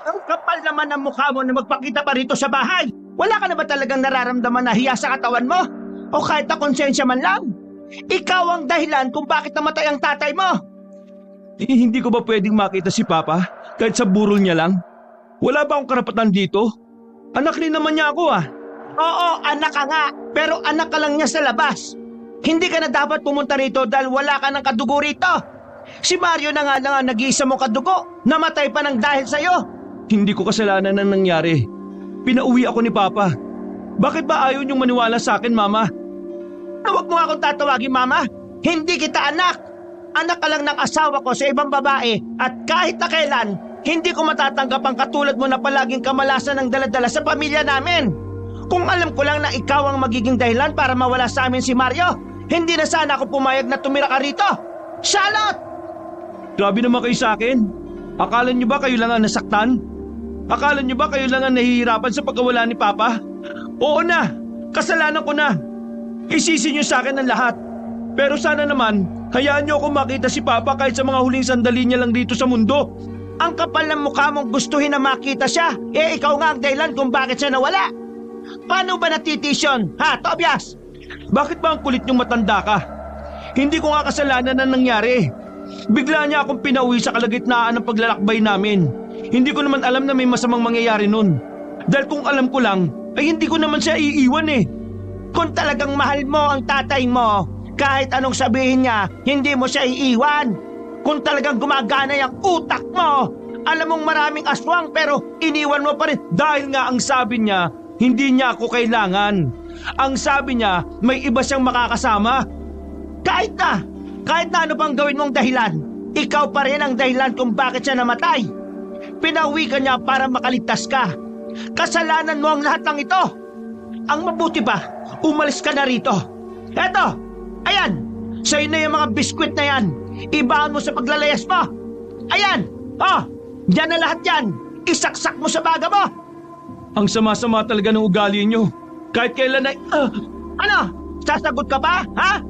Ang kapal naman ng mukha mo na magpakita pa rito sa bahay. Wala ka na ba talagang nararamdaman na hiya sa katawan mo? O kahit na konsensya man lang? Ikaw ang dahilan kung bakit namatay ang tatay mo. Hindi ko ba pwedeng makita si Papa kahit sa burol niya lang? Wala ba akong karapatan dito? Anak rin naman niya ako ah. Oo, anak ka nga. Pero anak ka lang niya sa labas. Hindi ka na dapat pumunta rito dahil wala ka ng kadugo rito. Si Mario na nga ang nag-iisa mong kadugo. Namatay pa ng dahil sa'yo. Hindi ko kasalanan ang nangyari. Pinauwi ako ni Papa. Bakit ba ayaw niyong maniwala sa akin, Mama? Huwag mo akong tatawagin, Mama. Hindi kita anak. Anak ka lang ng asawa ko sa ibang babae at kahit na kailan, hindi ko matatanggap ang katulad mo na palaging kamalasan ng daladala sa pamilya namin. Kung alam ko lang na ikaw ang magiging dahilan para mawala sa amin si Mario, hindi na sana ako pumayag na tumira ka rito. Charlotte! Grabe naman kayo sa akin. Akala niyo ba kayo lang ang nasaktan? Akala niyo ba kayo lang ang nahihirapan sa pagkawala ni Papa? Oo na, kasalanan ko na. Isisi niyo sa akin ang lahat. Pero sana naman, hayaan niyo ako makita si Papa kahit sa mga huling sandali niya lang dito sa mundo. Ang kapal ng mukha mong gustuhin na makita siya, ikaw nga ang dahilan kung bakit siya nawala. Paano ba natitisyon, ha, Tobias? Bakit ba ang kulit niyong matanda ka? Hindi ko nga kasalanan ang nangyari. Bigla niya akong pinauwi sa kalagitnaan ng paglalakbay namin. Hindi ko naman alam na may masamang mangyayari nun. Dahil kung alam ko lang, ay hindi ko naman siya iiwan eh. Kung talagang mahal mo ang tatay mo, kahit anong sabihin niya, hindi mo siya iiwan. Kung talagang gumagana yung utak mo, alam mong maraming aswang pero iniwan mo pa rin. Dahil nga ang sabi niya, hindi niya ako kailangan. Ang sabi niya, may iba siyang makakasama. Kahit na ano pang gawin mong dahilan, ikaw pa rin ang dahilan kung bakit siya namatay. Pinauwi ka niya para makaligtas ka. Kasalanan mo ang lahat ng ito. Ang mabuti pa, umalis ka na rito. Eto, ayan, sa'yo na yung mga biskwit na yan. Ibaon mo sa paglalayas mo. Ayan, yan na lahat yan. Isaksak mo sa baga mo. Ang sama-sama talaga ng ugali niyo. Kahit kailan ay... Ano? Sasagot ka pa? Ha?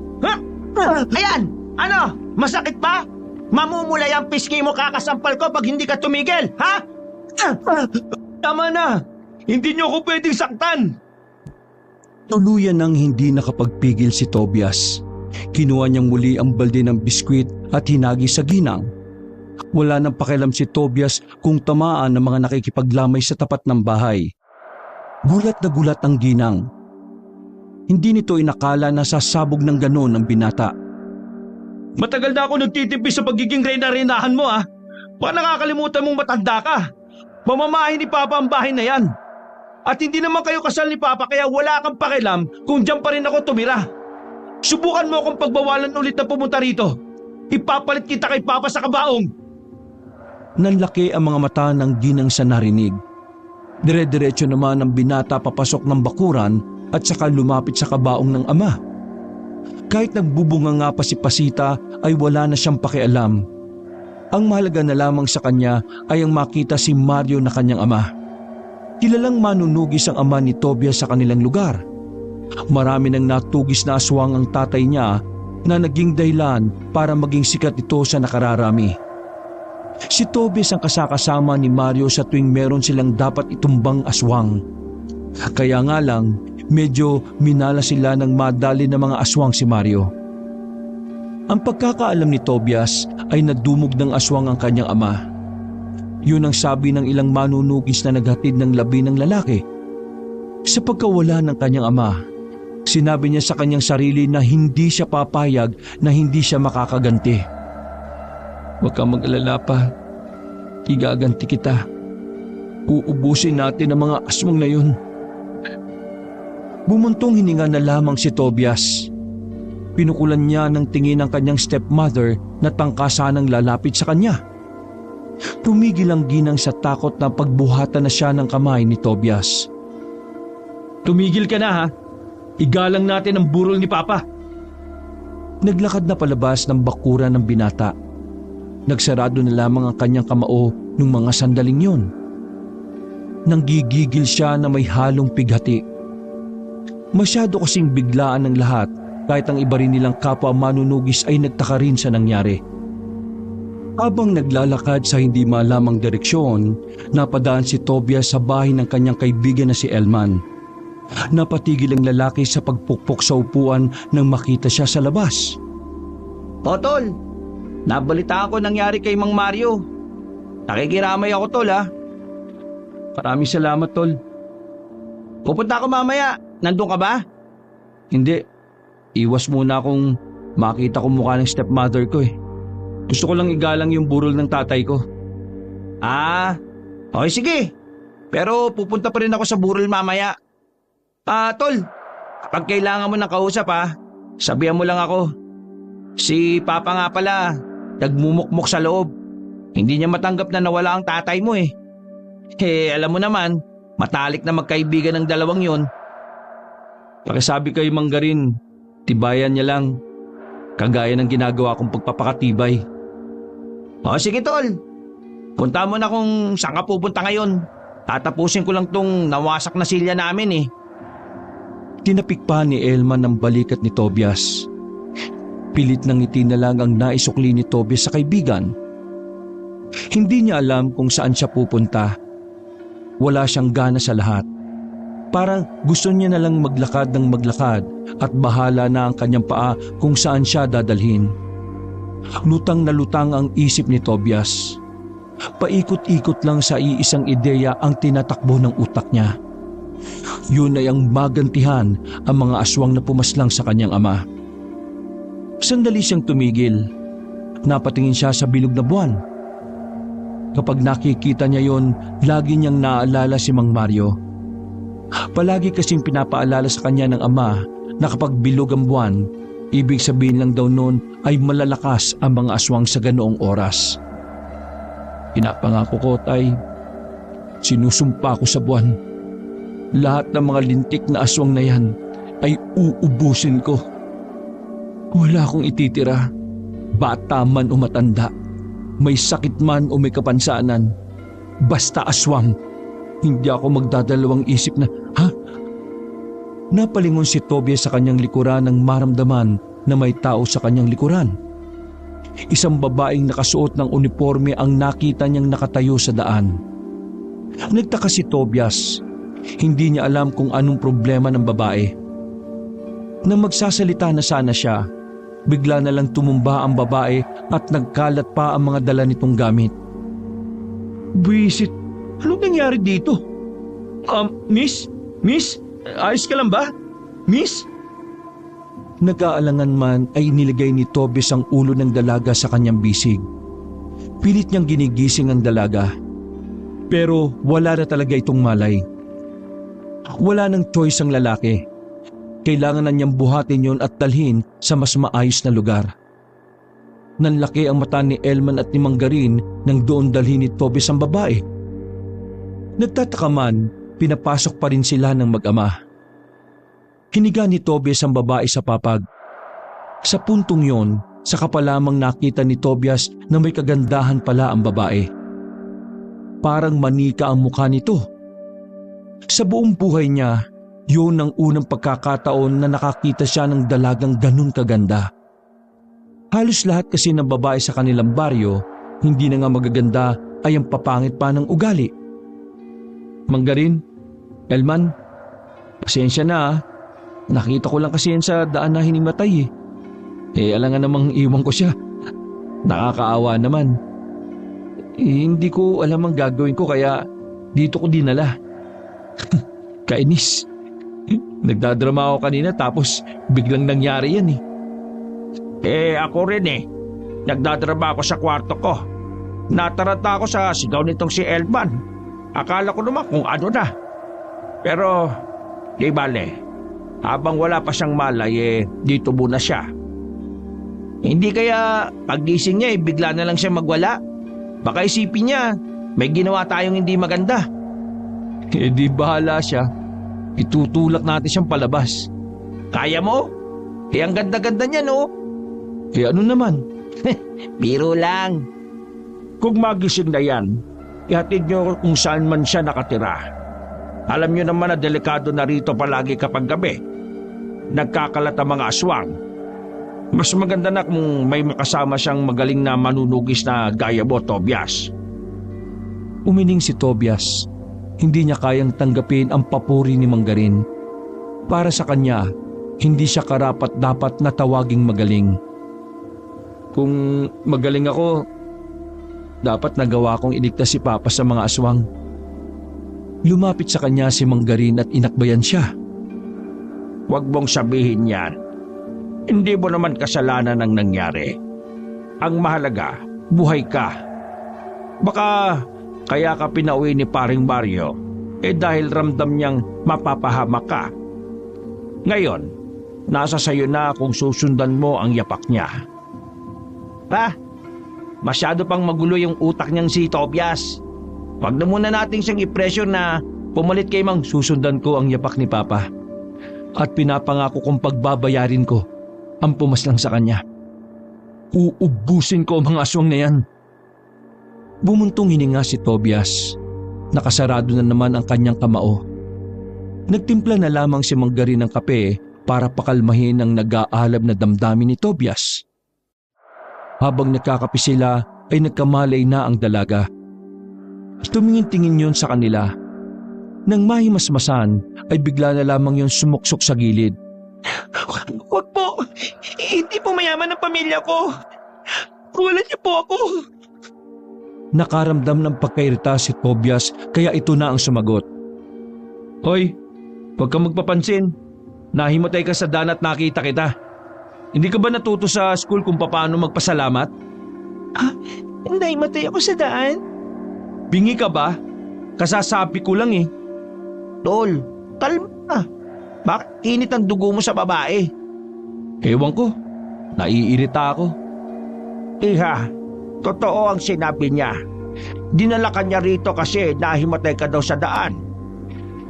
Ayan! Ano? Masakit pa? Mamumulay ang pisngi mo kakasampal ko pag hindi ka tumigil, ha? Tama na! Hindi niyo ako pwedeng saktan! Tuluyan nang hindi nakapagpigil si Tobias. Kinuha niyang muli ang balde ng biskwit at hinagi sa ginang. Wala nang pakialam si Tobias kung tamaan ng mga nakikipaglamay sa tapat ng bahay. Gulat na gulat ang ginang. Hindi nito inakala na sasabog ng ganon ang binata. Matagal na ako nagtitipis sa pagiging reyna-renahan mo ah. Baka nakakalimutan mong matanda ka. Mamamahay ni Papa ang bahay na yan. At hindi naman kayo kasal ni Papa kaya wala kang pakialam kung diyan pa rin ako tumira. Subukan mo akong pagbawalan ulit na pumunta rito. Ipapalit kita kay Papa sa kabaong. Nanlaki ang mga mata ng ginang sa narinig. Dire-diretso naman ang binata papasok ng bakuran at saka lumapit sa kabaong ng ama. Kahit nagbubunga nga pa si Pasita ay wala na siyang pakialam. Ang mahalaga na lamang sa kanya ay ang makita si Mario na kanyang ama. Kilalang manunugis ang ama ni Tobias sa kanilang lugar. Marami nang natugis na aswang ang tatay niya na naging dahilan para maging sikat ito sa nakararami. Si Tobias ang kasakasama ni Mario sa tuwing meron silang dapat itumbang aswang. Kaya nga lang, medyo minala sila ng madali na mga aswang si Mario. Ang pagkakaalam ni Tobias ay nadumog ng aswang ang kanyang ama. Yun ang sabi ng ilang manunugis na naghatid ng labi ng lalaki. Sa pagkawala ng kanyang ama, sinabi niya sa kanyang sarili na hindi siya papayag na hindi siya makakaganti. Huwag kang mag-alala pa. Igaganti kita. Uubusin natin ang mga aswang na yun. Bumuntong hininga na lamang si Tobias. Pinukulan niya ng tingin ang kanyang stepmother na tangkasanang lalapit sa kanya. Tumigil ang ginang sa takot na pagbuhatan na siya ng kamay ni Tobias. Tumigil ka na ha. Igalang natin ang burol ni Papa. Naglakad na palabas ng bakuran ng binata. Nagsarado na lamang ang kanyang kamao nung mga sandaling yun. Nanggigigil siya na may halong pighati. Masyado kasing biglaan ng lahat kahit ang iba rin nilang kapwa manunugis ay nagtaka rin sa nangyari. Habang naglalakad sa hindi malamang direksyon, napadaan si Tobias sa bahay ng kanyang kaibigan na si Elman. Napatigil ang lalaki sa pagpukpok sa upuan nang makita siya sa labas. O tol, nabalita ako nangyari kay Mang Mario. Nakikiramay ako tol ha. Maraming salamat, tol. Pupunta ako mamaya. Nandun ka ba? Hindi. Iwas muna akong makita ko mukha ng stepmother ko eh. Gusto ko lang igalang yung burol ng tatay ko. Okay sige. Pero pupunta pa rin ako sa burol mamaya. Tol, kapag kailangan mo ng kausap sabihan mo lang ako. Si Papa nga pala, nagmumukmok sa loob. Hindi niya matanggap na nawala ang tatay mo eh. Alam mo naman, matalik na magkaibigan ng dalawang yon. Pakisabi kay Manggarin, tibayan niya lang. Kagaya ng ginagawa kong pagpapakatibay. Sige tol. Punta mo na kung saan ka pupunta ngayon. Tatapusin ko lang tong nawasak na silya namin eh. Tinapik pa ni Elman ang balikat ni Tobias. Pilit ng ngiti na lang ang naisukli ni Tobias sa kaibigan. Hindi niya alam kung saan siya pupunta. Wala siyang gana sa lahat. Parang gusto niya na lang maglakad ng maglakad at bahala na ang kanyang paa kung saan siya dadalhin. Lutang na lutang ang isip ni Tobias. Paikot-ikot lang sa iisang ideya ang tinatakbo ng utak niya. Yun ay ang magantihan ang mga aswang na pumaslang sa kanyang ama. Sandali siyang tumigil. Napatingin siya sa bilog na buwan. Kapag nakikita niya yon, lagi niyang naaalala si Mang Mario. Palagi kasing pinapaalala sa kanya ng ama na kapag bilog ang buwan, ibig sabihin lang daw noon ay malalakas ang mga aswang sa ganoong oras. Pinapangako ko, Tay, sinusumpa ko sa buwan. Lahat ng mga lintik na aswang na yan ay uubusin ko. Wala akong ititira, bata man o matanda, may sakit man o may kapansanan. Basta aswang, hindi ako magdadalawang isip na, Napalingon si Tobias sa kanyang likuran nang maramdaman na may tao sa kanyang likuran. Isang babaeng nakasuot ng uniforme ang nakita niyang nakatayo sa daan. Nagtaka si Tobias. Hindi niya alam kung anong problema ng babae. Nang magsasalita na sana siya, bigla na lang tumumba ang babae at nagkalat pa ang mga dala nitong gamit. Buisit, anong nangyari dito? Miss? Ayos ka lang ba? Miss? Nag-aalangan man ay nilagay ni Tobias ang ulo ng dalaga sa kanyang bisig. Pilit niyang ginigising ang dalaga. Pero wala na talaga itong malay. Wala nang choice ang lalaki. Kailangan na niyang buhatin yon at dalhin sa mas maayos na lugar. Nanlaki ang mata ni Elman at ni Manggarin nang doon dalhin ni Tobias ang babae. Nagtataka man, pinapasok pa rin sila ng mag-ama. Hiniga ni Tobias ang babae sa papag. Sa puntong yon, saka pa lamang nakita ni Tobias na may kagandahan pala ang babae. Parang manika ang mukha nito. Sa buong buhay niya, yun ang unang pagkakataon na nakakita siya ng dalagang ganun kaganda. Halos lahat kasi ng babae sa kanilang baryo, hindi na nga magaganda ay ang papangit pa ng ugali. Manggarin, Elman, pasensya na. Nakita ko lang kasi yan sa daan na hinimatay eh. Alangan namang iwan ko siya. Nakakaawa naman. Hindi ko alam ang gagawin ko kaya dito ko dinala. Kainis. Nagdadrama ako kanina tapos biglang nangyari yan Ako rin Nagdadrama ako sa kwarto ko. Nataranta ako sa sigaw nitong si Elman. Akala ko naman kung ano na. Pero, di bale, habang wala pa siyang malay dito muna siya. Hindi kaya pagising niya bigla na lang siya magwala. Baka isipin niya, may ginawa tayong hindi maganda. Di bahala siya. Itutulak natin siyang palabas. Kaya mo? Ang ganda-ganda niya no? Ano naman? Biro lang. Kung magising na yan, ihatid niyo kung saan man siya nakatira. Alam niyo naman na delikado na rito palagi kapag gabi. Nagkakalat ang mga aswang. Mas maganda na kung may makasama siyang magaling na manunugis na gaya mo, Tobias. Umiling si Tobias. Hindi niya kayang tanggapin ang papuri ni Manggarin. Para sa kanya, hindi siya karapat-dapat na tawaging magaling. Kung magaling ako, dapat nagawa kong iligtas si Papa sa mga aswang. Lumapit sa kanya si Manggarin at inakbayan siya. Huwag mong sabihin yan. Hindi mo naman kasalanan ang nangyari. Ang mahalaga, buhay ka. Baka kaya ka pinauwi ni paring Mario dahil ramdam niyang mapapahamak ka. Ngayon, nasa sayo na kung susundan mo ang yapak niya. Pa, masyado pang magulo yung utak niyang si Tobias. Huwag na muna nating siyang i-pressure na pumalit kay Mang. Susundan ko ang yapak ni Papa. At pinapangako kong pagbabayarin ko ang pumaslang sa kanya. Uubusin ko ang mga aswang na yan. Bumuntong hininga si Tobias. Nakasarado na naman ang kanyang kamao. Nagtimpla na lamang si Manggarin ng kape para pakalmahin ang nag-aalab na damdamin ni Tobias. Habang nakakape sila ay nagkamalay na ang dalaga. Tumingin-tingin yon sa kanila. Nang mahimasmasan ay bigla na lamang yon sumuksok sa gilid. Huwag po! Hindi po mayaman ang pamilya ko! Tuwalan niyo po ako! Nakaramdam ng pagkairita si Tobias kaya ito na ang sumagot. Hoy, huwag kang magpapansin. Nahimatay ka sa daan at nakita kita. Hindi ka ba natuto sa school kung paano magpasalamat? Nahimatay ako sa daan? Bingi ka ba? Kasasabi ko lang eh. Tol, kalma. Bakit init ang dugo mo sa babae? Ewan ko, naiirita ako. Iha, totoo ang sinabi niya. Dinala ka niya rito kasi nahimatay ka daw sa daan.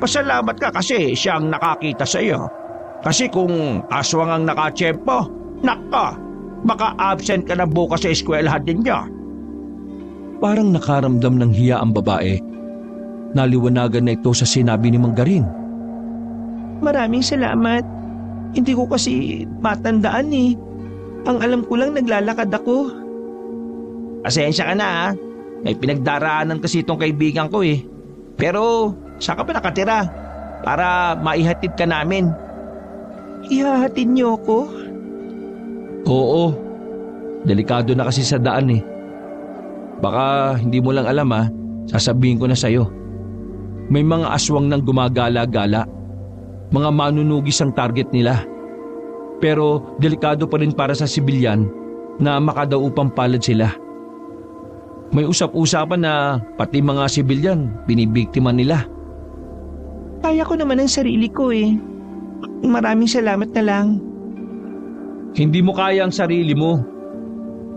Pasalamat ka kasi siyang nakakita sa iyo. Kasi kung aswang ang nakatsyempo, naka, baka absent ka na bukas sa eskwelahan din niya. Parang nakaramdam ng hiya ang babae. Naliwanagan na ito sa sinabi ni Manggarin. Maraming salamat. Hindi ko kasi matandaan eh. Ang alam ko lang naglalakad ako. Pasensya ka na ha. May pinagdaraanan kasi itong kaibigan ko eh. Pero saan ka pa nakatira? Para maihatid ka namin. Ihahatid niyo ako? Oo, delikado na kasi sa daan eh. Baka hindi mo lang alam sasabihin ko na sa'yo. May mga aswang nang gumagala-gala. Mga manunugis ang target nila. Pero delikado pa rin para sa sibilyan na makadaupang palad sila. May usap-usapan na pati mga sibilyan binibiktima nila. Kaya ko naman ang sarili ko eh. Maraming salamat na lang. Hindi mo kaya ang sarili mo.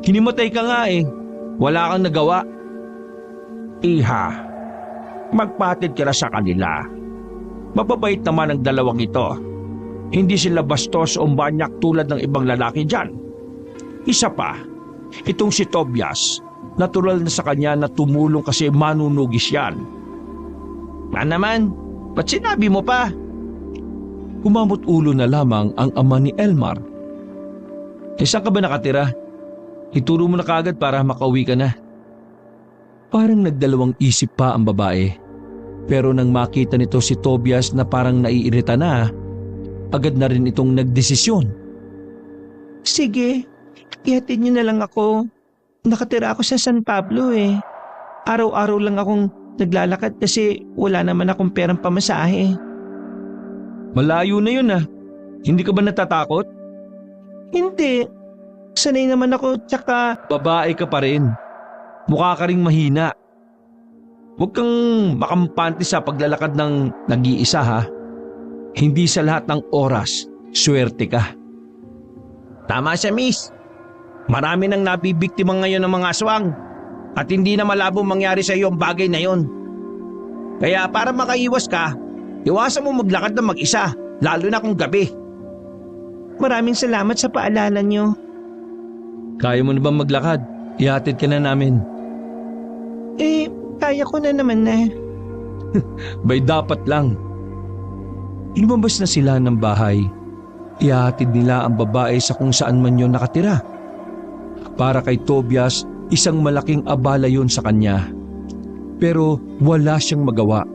Hinimatay ka nga eh. Wala kang nagawa. Iha, magpatid ka na sa kanila. Mababait naman ang dalawang ito. Hindi sila bastos o manyak tulad ng ibang lalaki dyan. Isa pa, itong si Tobias, natural na sa kanya na tumulong kasi manunugis yan. Naman, ba't sinabi mo pa? Kumamot ulo na lamang ang ama ni Elmar. Saan ka ba nakatira? Ituro mo na kaagad para makauwi ka na. Parang nagdalawang isip pa ang babae. Pero nang makita nito si Tobias na parang naiirita na, agad na rin itong nagdesisyon. Sige, ihatid niyo na lang ako. Nakatira ako sa San Pablo eh. Araw-araw lang akong naglalakad kasi wala naman akong perang pamasahe. Malayo na yun Hindi ka ba natatakot? Hindi. Sanay naman ako tsaka… Babae ka pa rin. Mukha ka ring mahina. Huwag kang makampante sa paglalakad ng nag-iisa Hindi sa lahat ng oras, swerte ka. Tama siya, miss. Marami nang nabibiktima ngayon ng mga aswang at hindi na malabong mangyari sa iyo ang bagay na yon. Kaya para makaiwas ka, iwasan mo maglakad ng mag-isa, lalo na kung gabi. Maraming salamat sa paalala niyo. Kaya mo na ba maglakad? Ihatid ka na namin. Kaya ko na naman na. Bay dapat lang. Lumabas na sila ng bahay. Ihahatid nila ang babae sa kung saan man yun nakatira. Para kay Tobias, isang malaking abala yun sa kanya. Pero wala siyang magawa.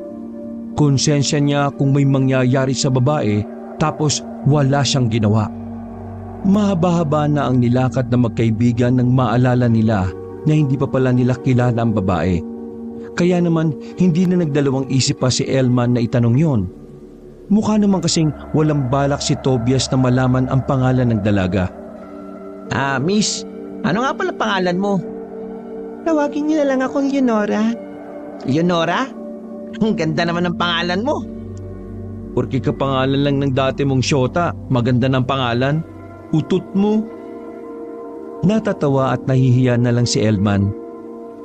Konsensya niya kung may mangyayari sa babae, tapos wala siyang ginawa. Mahaba-haba na ang nilakad na magkaibigan nang maalala nila na hindi pa pala nila kilala ang babae. Kaya naman hindi na nagdalawang isip pa si Elman na itanong yon. Mukha naman kasing walang balak si Tobias na malaman ang pangalan ng dalaga. Miss, ano nga pala pangalan mo? Tawagin niyo na lang akong Leonora. Leonora? Ang ganda naman ng pangalan mo. Porque kapangalan lang ng dati mong syota, maganda ng pangalan. Utot mo. Natatawa at nahihiya na lang si Elman.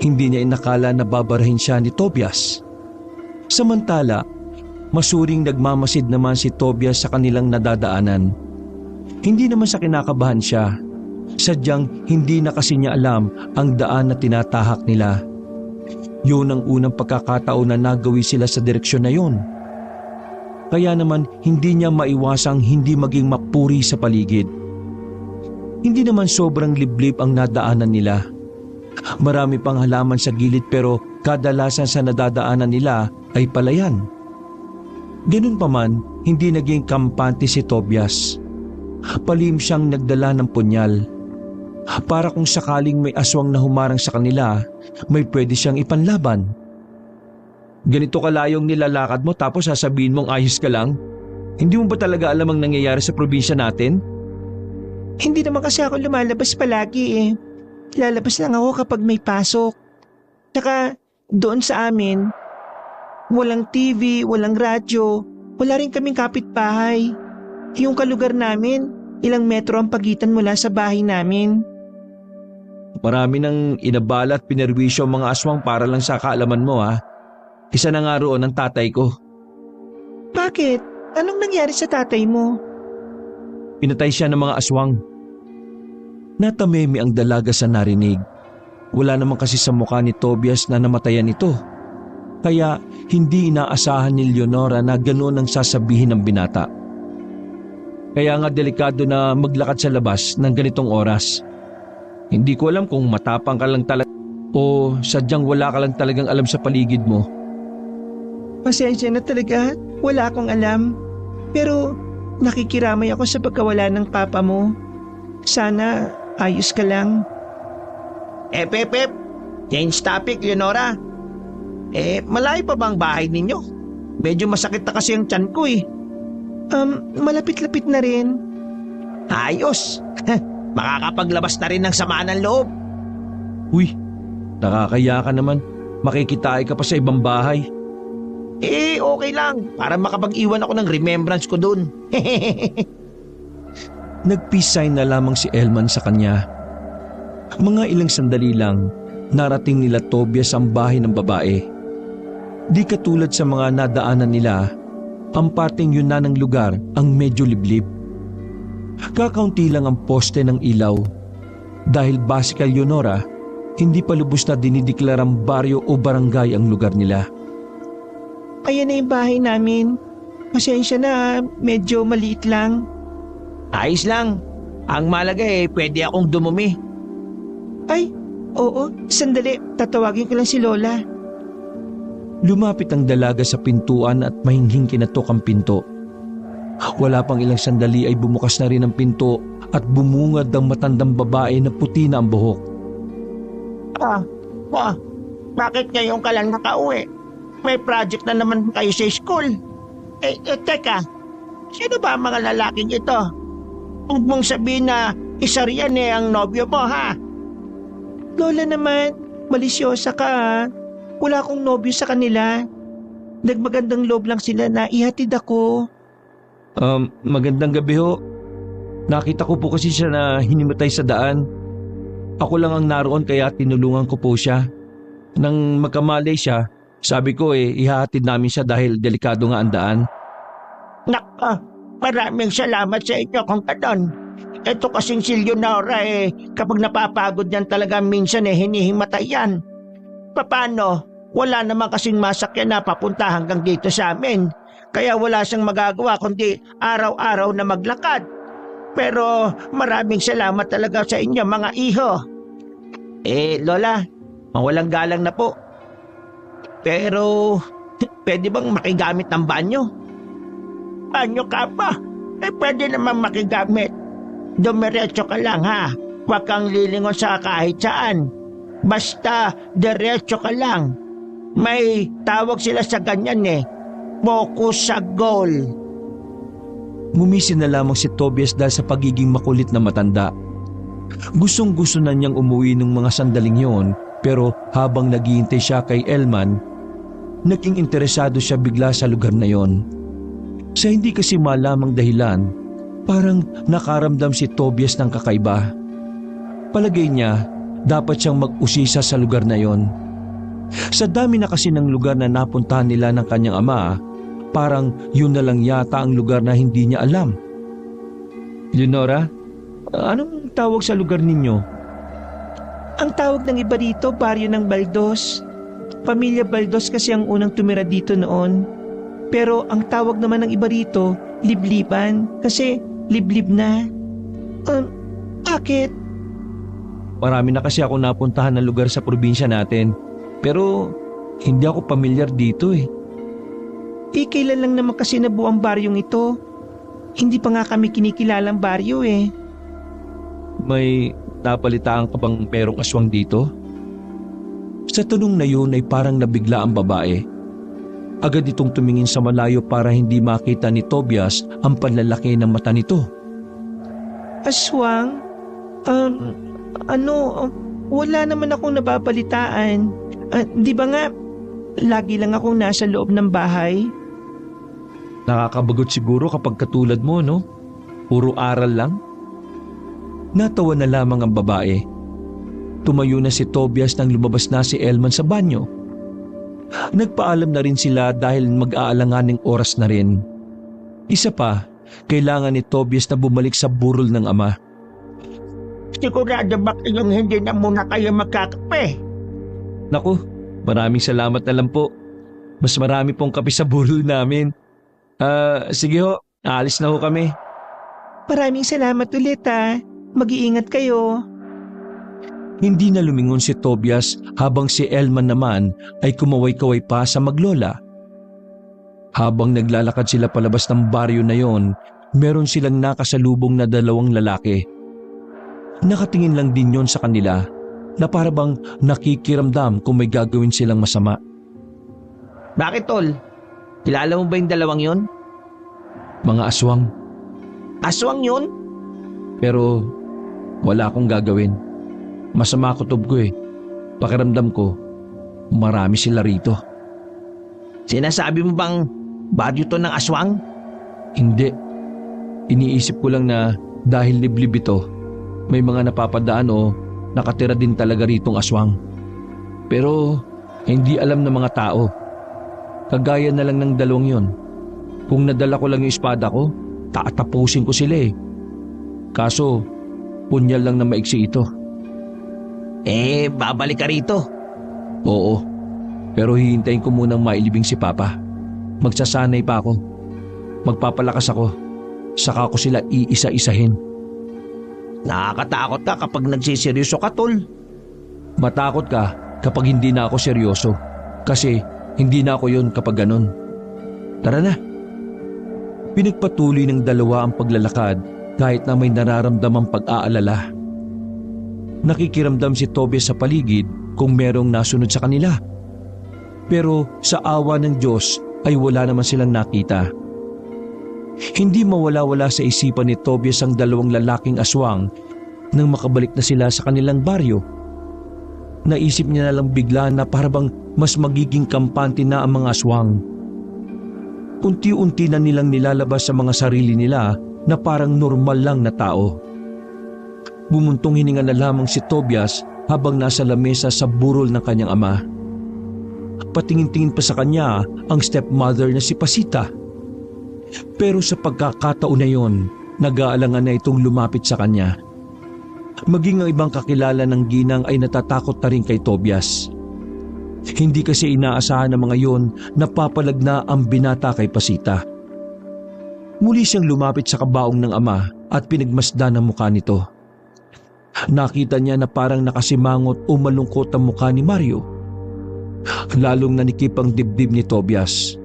Hindi niya inakala na babarahin siya ni Tobias. Samantala, masuring nagmamasid naman si Tobias sa kanilang nadadaanan. Hindi naman sa kinakabahan siya. Sadyang hindi na kasi niya alam ang daan na tinatahak nila. Yun ang unang pagkakataon na nagawi sila sa direksyon na yun. Kaya naman hindi niya maiwasang hindi maging mapuri sa paligid. Hindi naman sobrang liblib ang nadaanan nila. Marami pang halaman sa gilid pero kadalasan sa nadadaanan nila ay palayan. Ganun pa man, hindi naging kampante si Tobias. Palim siyang nagdala ng punyal. Para kung sakaling may aswang na humarang sa kanila, may pwede siyang ipanlaban. Ganito kalayong nilalakad mo tapos sasabihin mong ayos ka lang? Hindi mo ba talaga alam ang nangyayari sa probinsya natin? Hindi naman kasi ako lumalabas palagi eh. Lalabas lang ako kapag may pasok. Tsaka doon sa amin, walang TV, walang radyo, wala rin kaming kapitbahay. Yung kalugar namin, ilang metro ang pagitan mula sa bahay namin. Marami nang inabala at pinerwisyo ang mga aswang para lang sa kaalaman mo ha. Isa na nga roon ang tatay ko. Bakit? Anong nangyari sa tatay mo? Pinatay siya ng mga aswang. Natamemi ang dalaga sa narinig. Wala naman kasi sa mukha ni Tobias na namatayan ito. Kaya hindi inaasahan ni Leonora na ganoon ang sasabihin ng binata. Kaya nga delikado na maglakad sa labas ng ganitong oras. Hindi ko alam kung matapang ka lang talaga o sadyang wala ka lang talagang alam sa paligid mo. Pasensya na talaga, wala akong alam. Pero nakikiramay ako sa pagkawala ng papa mo. Sana ayos ka lang. Pep, change topic, Leonora. Malayo pa bang bahay ninyo? Medyo masakit na kasi ang tiyan ko eh. Malapit-lapit na rin. Ayos. Makakapaglabas na rin ng sama ng loob. Uy, nakakaya ka naman. Makikitay ka pa sa ibang bahay. Okay lang. Para makapag-iwan ako ng remembrance ko dun. Nag-peace sign na lamang si Elman sa kanya. Mga ilang sandali lang, narating nila Tobias ang bahay ng babae. Di katulad sa mga nadaanan nila, ang parteng yun na ng lugar ang medyo liblib. Kakaunti lang ang poste ng ilaw. Dahil base kay Leonora, hindi pa lubos na dinideklarang baryo o barangay ang lugar nila. Ayan na yung bahay namin. Pasensya na, medyo maliit lang. Ayos lang. Ang malaga pwede akong dumumi. Ay, oo, sandali, tatawagin ko lang si Lola. Lumapit ang dalaga sa pintuan at mahinghing kinatok ang pinto. Wala pang ilang sandali ay bumukas na rin ang pinto at bumungad ang matandang babae na puti na ang buhok. Bakit ngayon ka lang nakauwi? May project na naman kayo sa school. Teka, sino ba ang mga lalaking ito? Huwag mong sabihin na isa riyan ang nobyo mo, ha? Lola naman, malisyosa ka ha. Wala akong nobyo sa kanila. Nagmagandang loob lang sila na ihatid ako. Magandang gabi ho. Nakita ko po kasi siya na hinimatay sa daan. Ako lang ang naroon kaya tinulungan ko po siya. Nang magkamalay siya, sabi ko ihahatid namin siya dahil delikado nga ang daan. Maraming salamat sa inyo kung ganon. Ito kasing si Leonora kapag napapagod yan talaga minsan hinihimatay yan. Paano? Wala naman kasing masakyan na papunta hanggang dito sa amin. Kaya wala siyang magagawa kundi araw-araw na maglakad. Pero maraming salamat talaga sa inyo mga iho. Lola, mawalang galang na po. Pero, pwede bang makigamit ng banyo? Banyo ka pa? Pwede naman makigamit. Dumiretso ka lang ha. Huwag kang lilingon sa kahit saan. Basta, diretso ka lang. May tawag sila sa ganyan focus sa goal. Ngumisi na lamang si Tobias dahil sa pagiging makulit na matanda. Gustong-gusto na niyang umuwi ng mga sandaling yon, pero habang naghihintay siya kay Elman, naging interesado siya bigla sa lugar na yon. Sa hindi kasi malamang dahilan, parang nakaramdam si Tobias ng kakaiba. Palagay niya, dapat siyang mag-usisa sa lugar na yon. Sa dami na kasi ng lugar na napuntahan nila ng kanyang ama, parang yun na lang yata ang lugar na hindi niya alam. Leonora, anong tawag sa lugar ninyo? Ang tawag ng iba dito, baryo ng Baldos. Pamilya Baldos kasi ang unang tumira dito noon. Pero ang tawag naman ng iba dito, libliban. Kasi liblib na. Bakit? Marami na kasi ako napuntahan ng lugar sa probinsya natin. Pero hindi ako pamilyar dito Kailan lang naman kasi nabuo ang baryong ito. Hindi pa nga kami kinikilalang baryo May napalitaan ka bang merong aswang dito? Sa tanong na yun ay parang nabigla ang babae. Agad itong tumingin sa malayo para hindi makita ni Tobias ang panlalaki ng mata nito. Aswang? Wala naman akong nababalitaan. Di ba nga, lagi lang akong nasa loob ng bahay? Nakakabagot siguro kapag katulad mo, no? Puro aral lang. Natawa na lamang ang babae. Tumayo na si Tobias nang lumabas na si Elman sa banyo. Nagpaalam na rin sila dahil mag-aalanganing oras na rin. Isa pa, kailangan ni Tobias na bumalik sa burol ng ama. Sigurado ba kayong hindi na muna kayo magkakape? Naku, maraming salamat na lang po. Mas marami pong kape sa burol namin. Sige ho, aalis na ho kami. Maraming salamat ulit Mag-iingat kayo. Hindi na lumingon si Tobias habang si Elman naman ay kumaway-kaway pa sa maglola. Habang naglalakad sila palabas ng baryo na yon, meron silang nakasalubong na dalawang lalaki. Nakatingin lang din yon sa kanila na parabang nakikiramdam kung may gagawin silang masama. Bakit tol? Kilala mo ba yung dalawang yon? Mga aswang. Aswang yun? Pero wala akong gagawin. Masama kutob ko Pakiramdam ko, marami sila rito. Sinasabi mo bang baryo to ng aswang? Hindi. Iniisip ko lang na dahil liblib ito, may mga napapadaan o nakatira din talaga ritong aswang. Pero hindi alam ng mga tao. Kagaya na lang ng dalawang yon. Kung nadala ko lang yung espada ko, tatapusin ko sila Kaso, punyal lang na maiksi ito. Babalik ka rito? Oo, pero hihintayin ko munang mailibing si Papa. Magsasanay pa ako. Magpapalakas ako. Saka ko sila iisa-isahin. Nakakatakot ka kapag nagsiseryoso ka, tol. Matakot ka kapag hindi na ako seryoso. Kasi hindi na ako yun kapag ganun. Tara na. Pinagpatuloy ng dalawa ang paglalakad kahit na may nararamdamang pag-aalala. Nakikiramdam si Tobias sa paligid kung merong nasunod sa kanila. Pero sa awa ng Diyos ay wala naman silang nakita. Hindi mawala-wala sa isipan ni Tobias ang dalawang lalaking aswang nang makabalik na sila sa kanilang baryo. Naisip niya na lang bigla na parabang mas magiging kampante na ang mga aswang. Unti-unti na nilang nilalabas sa mga sarili nila na parang normal lang na tao. Bumuntong hininga na lamang si Tobias habang nasa lamesa sa burol ng kanyang ama. Patingin-tingin pa sa kanya ang stepmother na si Pasita. Pero sa pagkakataon na yon, nag-aalangan na itong lumapit sa kanya. Maging ang ibang kakilala ng ginang ay natatakot na rin kay Tobias. Hindi kasi inaasahan ng mga yon na papalag na ang binata kay Pasita. Muli siyang lumapit sa kabaong ng ama at pinagmasdan ang mukha nito. Nakita niya na parang nakasimangot o malungkot ang mukha ni Mario. Lalong nanikip ang dibdib ni Tobias.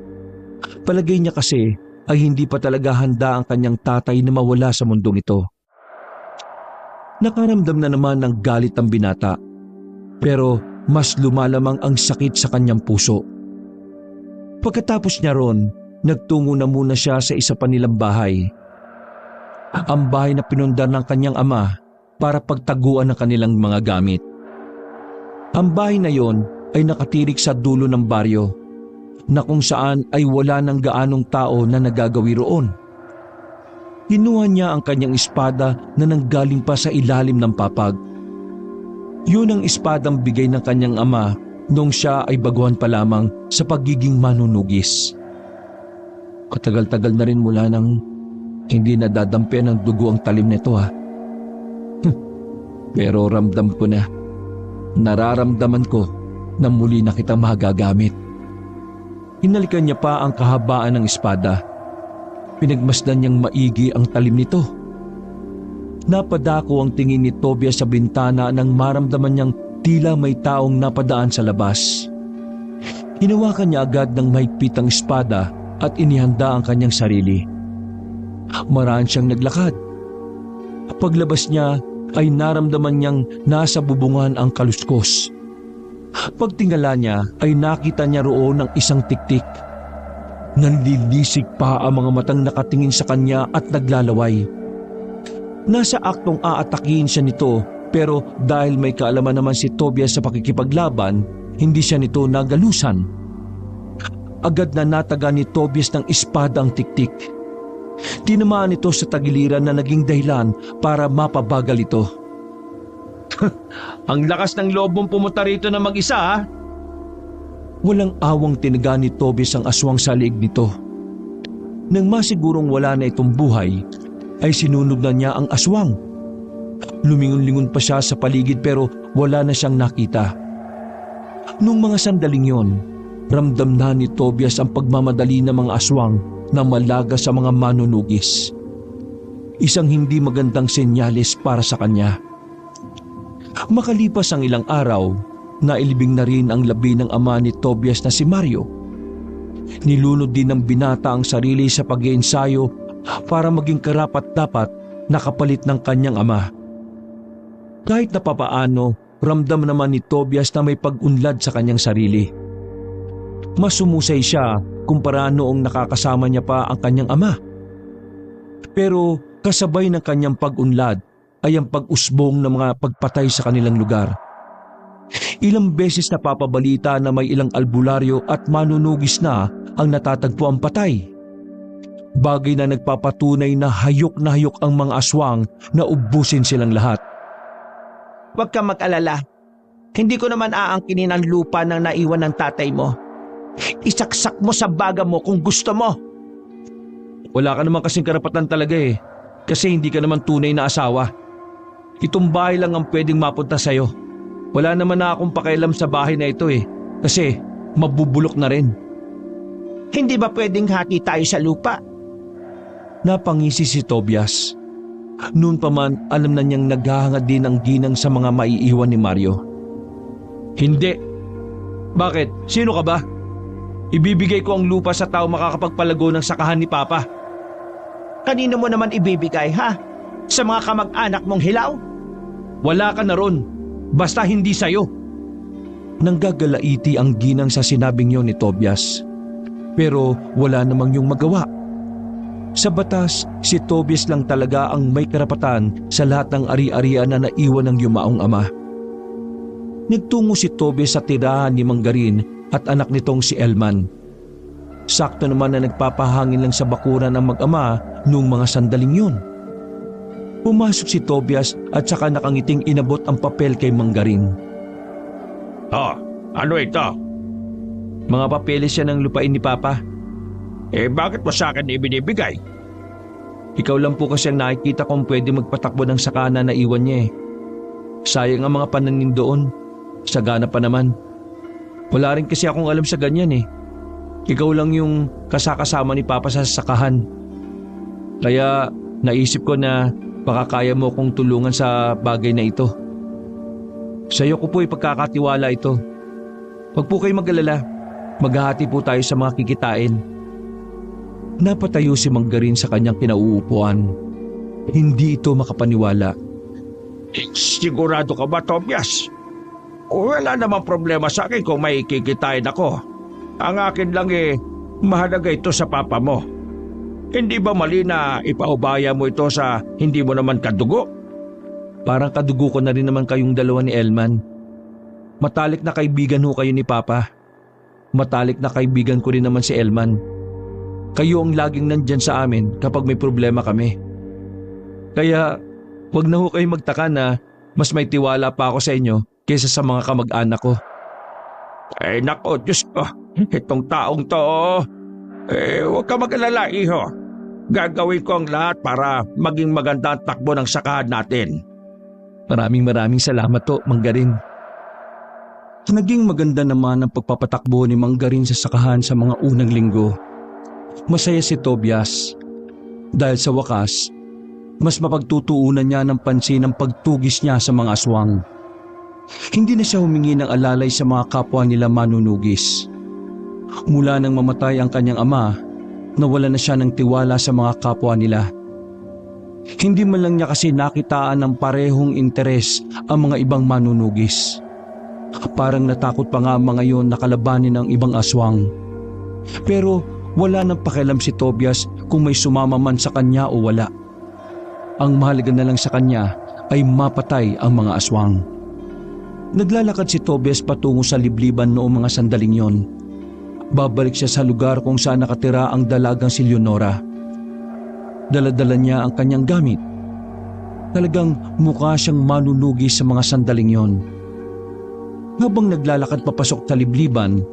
Palagay niya kasi ay hindi pa talaga handa ang kanyang tatay na mawala sa mundong ito. Nakaramdam na naman ng galit ang binata, pero mas lumalamang ang sakit sa kanyang puso. Pagkatapos niya ron, nagtungo na muna siya sa isa pa nilang bahay. Ang bahay na pinundar ng kanyang ama para pagtaguan ng kanilang mga gamit. Ang bahay na yon ay nakatirik sa dulo ng baryo, na kung saan ay wala ng gaanong tao na nagagawi roon. Kinuha niya ang kanyang espada na nanggaling pa sa ilalim ng papag. Yun ang espadang bigay ng kanyang ama nung siya ay baguhan pa lamang sa pagiging manunugis. Katagal-tagal na rin mula nang hindi nadadampian ng dugo ang talim nito ha. Pero ramdam ko na, nararamdaman ko na muli na kita magagamit. Hinalikan niya pa ang kahabaan ng espada. Pinagmasdan niyang maigi ang talim nito. Napadako ang tingin ni Tobias sa bintana nang maramdaman niyang tila may taong napadaan sa labas. Hinawakan niya agad ng mahigpit ang espada at inihanda ang kanyang sarili. Maraan siyang naglakad. Paglabas niya ay naramdaman niyang nasa bubungan ang kaluskos. Pagtingala niya ay nakita niya roon ang isang tiktik. Nanlilisik pa ang mga matang nakatingin sa kanya at naglalaway. Nasa aktong aatakihin siya nito, pero dahil may kaalaman naman si Tobias sa pakikipaglaban, hindi siya nito nagalusan. Agad na nataga ni Tobias ng espada ang tiktik. Tinamaan ito sa tagiliran na naging dahilan para mapabagal ito. Ang lakas ng loob mong pumunta rito na mag-isa ha? Walang awang tinaga ni Tobias ang aswang sa liig nito. Nang masigurong wala na itong buhay, ay sinunog na niya ang aswang. Lumingon-lingon pa siya sa paligid pero wala na siyang nakita. Nung mga sandaling yon, ramdam na ni Tobias ang pagmamadali ng mga aswang na malaga sa mga manunugis. Isang hindi magandang senyales para sa kanya. Makalipas ang ilang araw, nailibing na rin ang labi ng ama ni Tobias na si Mario. Nilunod din ng binata ang sarili sa pag-iensayo para maging karapat-dapat na kapalit ng kanyang ama. Kahit na papaano, ramdam naman ni Tobias na may pag-unlad sa kanyang sarili. Mas sumusay siya kumpara noong nakakasama niya pa ang kanyang ama. Pero kasabay ng kanyang pag-unlad ay ang pag-usbong ng mga pagpatay sa kanilang lugar. Ilang beses na papabalita na may ilang albularyo at manunugis na ang natatagpo ang patay. Bagay na nagpapatunay na hayok ang mga aswang na ubusin silang lahat. Huwag kang mag-alala. Hindi ko naman aangkinin ang lupa ng naiwan ng tatay mo. Isaksak mo sa baga mo kung gusto mo. Wala ka naman kasing karapatan talaga eh. Kasi hindi ka naman tunay na asawa. Itong bahay lang ang pwedeng mapunta sa'yo. Wala naman na akong pakialam sa bahay na ito eh. Kasi mabubulok na rin. Hindi ba pwedeng hati tayo sa lupa? Napangisi si Tobias. Noon pa man alam na niyang naghahangad din ang ginang sa mga maiiwan ni Mario. Hindi. Bakit? Sino ka ba? Ibibigay ko ang lupa sa tao makakapagpalago ng sakahan ni Papa. Kanino mo naman ibibigay ha? Sa mga kamag-anak mong hilaw? Wala ka na ron. Basta hindi sa'yo. Nanggagalaiti ang ginang sa sinabing yon ni Tobias. Pero wala namang yung magawa. Sa batas, si Tobias lang talaga ang may karapatan sa lahat ng ari-arian na naiwan ng yumaong ama. Nagtungo si Tobias sa tirahan ni Manggarin at anak nitong si Elman. Sakto naman na nagpapahangin lang sa bakuran ang mag-ama noong mga sandaling yun. Pumasok si Tobias at saka nakangiting inabot ang papel kay Manggarin. Ano ito? Mga papeles yan ng lupain ni Papa. Bakit mo sa akin ibinibigay? Ikaw lang po kasi ang nakikita kong pwede magpatakbo ng sakana na iwan niya eh. Sayang ang mga pananim doon. Sagana pa naman. Wala rin kasi akong alam sa ganyan eh. Ikaw lang yung kasakasama ni Papa sa sakahan. Kaya naisip ko na baka kaya mo kong tulungan sa bagay na ito. Sa iyo ko po ipagkakatiwala ito. Huwag po kayo mag-alala. Maghahati po tayo sa mga kikitain. Napatayo si Manggarin sa kanyang kinauupuan. Hindi ito makapaniwala. Sigurado ka ba, Tobias? Wala namang problema sa akin kung may kikitain ako. Ang akin lang mahalaga ito sa papa mo. Hindi ba mali na ipaubaya mo ito sa hindi mo naman kadugo? Parang kadugo ko na rin naman kayong dalawa ni Elman. Matalik na kaibigan ho kayo ni Papa. Matalik na kaibigan ko rin naman si Elman. Kayo ang laging nandyan sa amin kapag may problema kami. Kaya wag na ho kayo magtaka na mas may tiwala pa ako sa inyo kaysa sa mga kamag-anak ko. Ay nako, Diyos ko. Itong taong to, huwag ka mag-alala, iho. Gagawin ko ang lahat para maging maganda ang takbo ng sakahan natin. Maraming salamat to, Manggarin. Naging maganda naman ang pagpapatakbo ni Manggarin sa sakahan sa mga unang linggo. Masaya si Tobias. Dahil sa wakas, mas mapagtutuunan niya ng pansin ang pagtugis niya sa mga aswang. Hindi na siya humingi ng alalay sa mga kapwa nila manunugis. Mula nang mamatay ang kanyang ama, nawala na siya ng tiwala sa mga kapwa nila. Hindi man lang niya kasi nakitaan ng parehong interes ang mga ibang manunugis. Parang natakot pa nga ang mga yon na kalabanin ng ibang aswang. Pero wala nang pakialam si Tobias kung may sumama man sa kanya o wala. Ang mahalaga na lang sa kanya ay mapatay ang mga aswang. Naglalakad si Tobias patungo sa libliban noong mga sandaling yon. Babalik siya sa lugar kung saan nakatira ang dalagang si Leonora. Dala-dala niya ang kanyang gamit. Talagang mukha siyang manunugi sa mga sandaling yon. Habang naglalakad papasok sa libliban,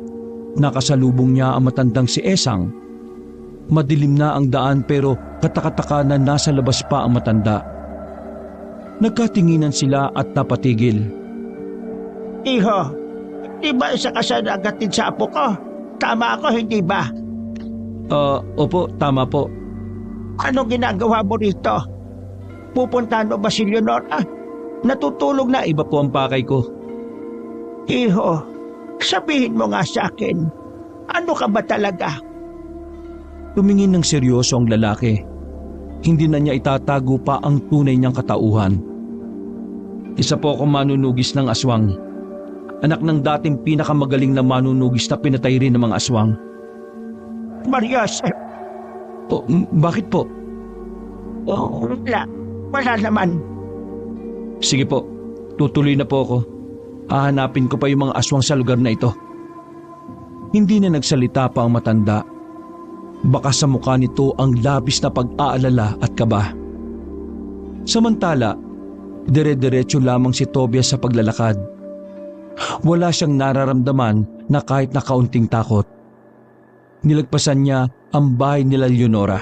nakasalubong niya ang matandang si Esang. Madilim na ang daan pero katakataka na nasa labas pa ang matanda. Nagkatinginan sila at napatigil. Iho, di ba isa ka sa nagatid sa apo ko? Tama ako, hindi ba? Opo, tama po. Ano ginagawa mo rito? Pupuntahan mo ba si Leonora? Natutulog na. Iba po ang pakay ko. Iho, sabihin mo nga sa akin, ano ka ba talaga? Tumingin ng seryoso ang lalaki. Hindi na niya itatago pa ang tunay niyang katauhan. Isa po akong manunugis ng aswang. Anak ng dating pinakamagaling na manunugis na pinatay rin ng mga aswang. Marios, Bakit po? wala naman. Sige po, tutuloy na po ako. Hahanapin ko pa yung mga aswang sa lugar na ito. Hindi na nagsalita pa ang matanda. Baka sa mukha nito ang labis na pag-aalala at kaba. Samantala, dire-diretso lamang si Tobias sa paglalakad. Wala siyang nararamdaman na kahit na kaunting takot. Nilagpasan niya ang bahay nila Leonora.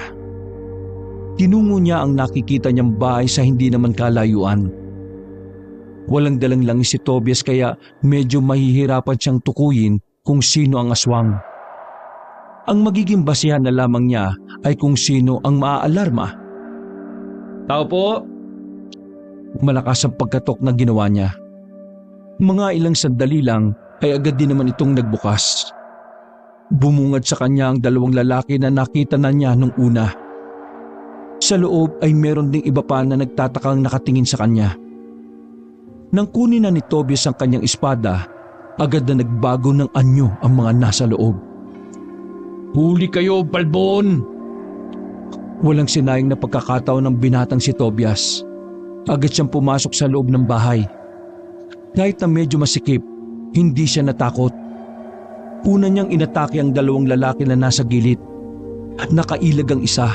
Tinungo niya ang nakikita niyang bahay sa hindi naman kalayuan. Walang dalang langis si Tobias kaya medyo mahihirapan siyang tukuyin kung sino ang aswang. Ang magiging basihan na lamang niya ay kung sino ang maaalarma. Tao po. Malakas ang pagkatok na ginawa niya. Mga ilang sandali lang ay agad din naman itong nagbukas. Bumungad sa kanya ang dalawang lalaki na nakita na niya nung una. Sa loob ay meron ding iba pa na nagtatakang nakatingin sa kanya. Nang kunin na ni Tobias ang kanyang espada, agad na nagbago ng anyo ang mga nasa loob. Huli kayo, balbon! Walang sinayang na pagkakataon ng binatang si Tobias. Agad siyang pumasok sa loob ng bahay. Kahit na medyo masikip, hindi siya natakot. Una niyang inatake ang dalawang lalaki na nasa gilid. Nakailag ang isa,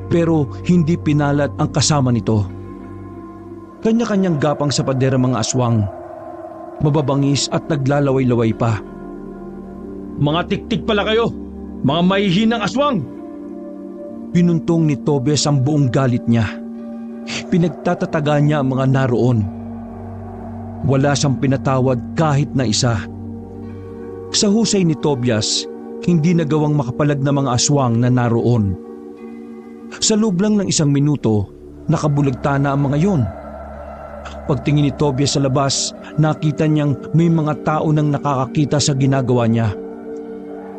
pero hindi pinalat ang kasama nito. Kanya-kanyang gapang sa pader ang mga aswang. Mababangis at naglalaway-laway pa. Mga tiktik pala kayo! Mga mahihinang aswang! Pinuntong ni Tobias ang buong galit niya. Pinagtatataga niya ang mga naroon. Wala siyang pinatawad kahit na isa. Sa husay ni Tobias, hindi nagawang makapalag na mga aswang na naroon. Sa loob lang ng 1 minuto, nakabulagta na ang mga yon. Pagtingin ni Tobias sa labas, nakita niyang may mga tao nang nakakakita sa ginagawa niya.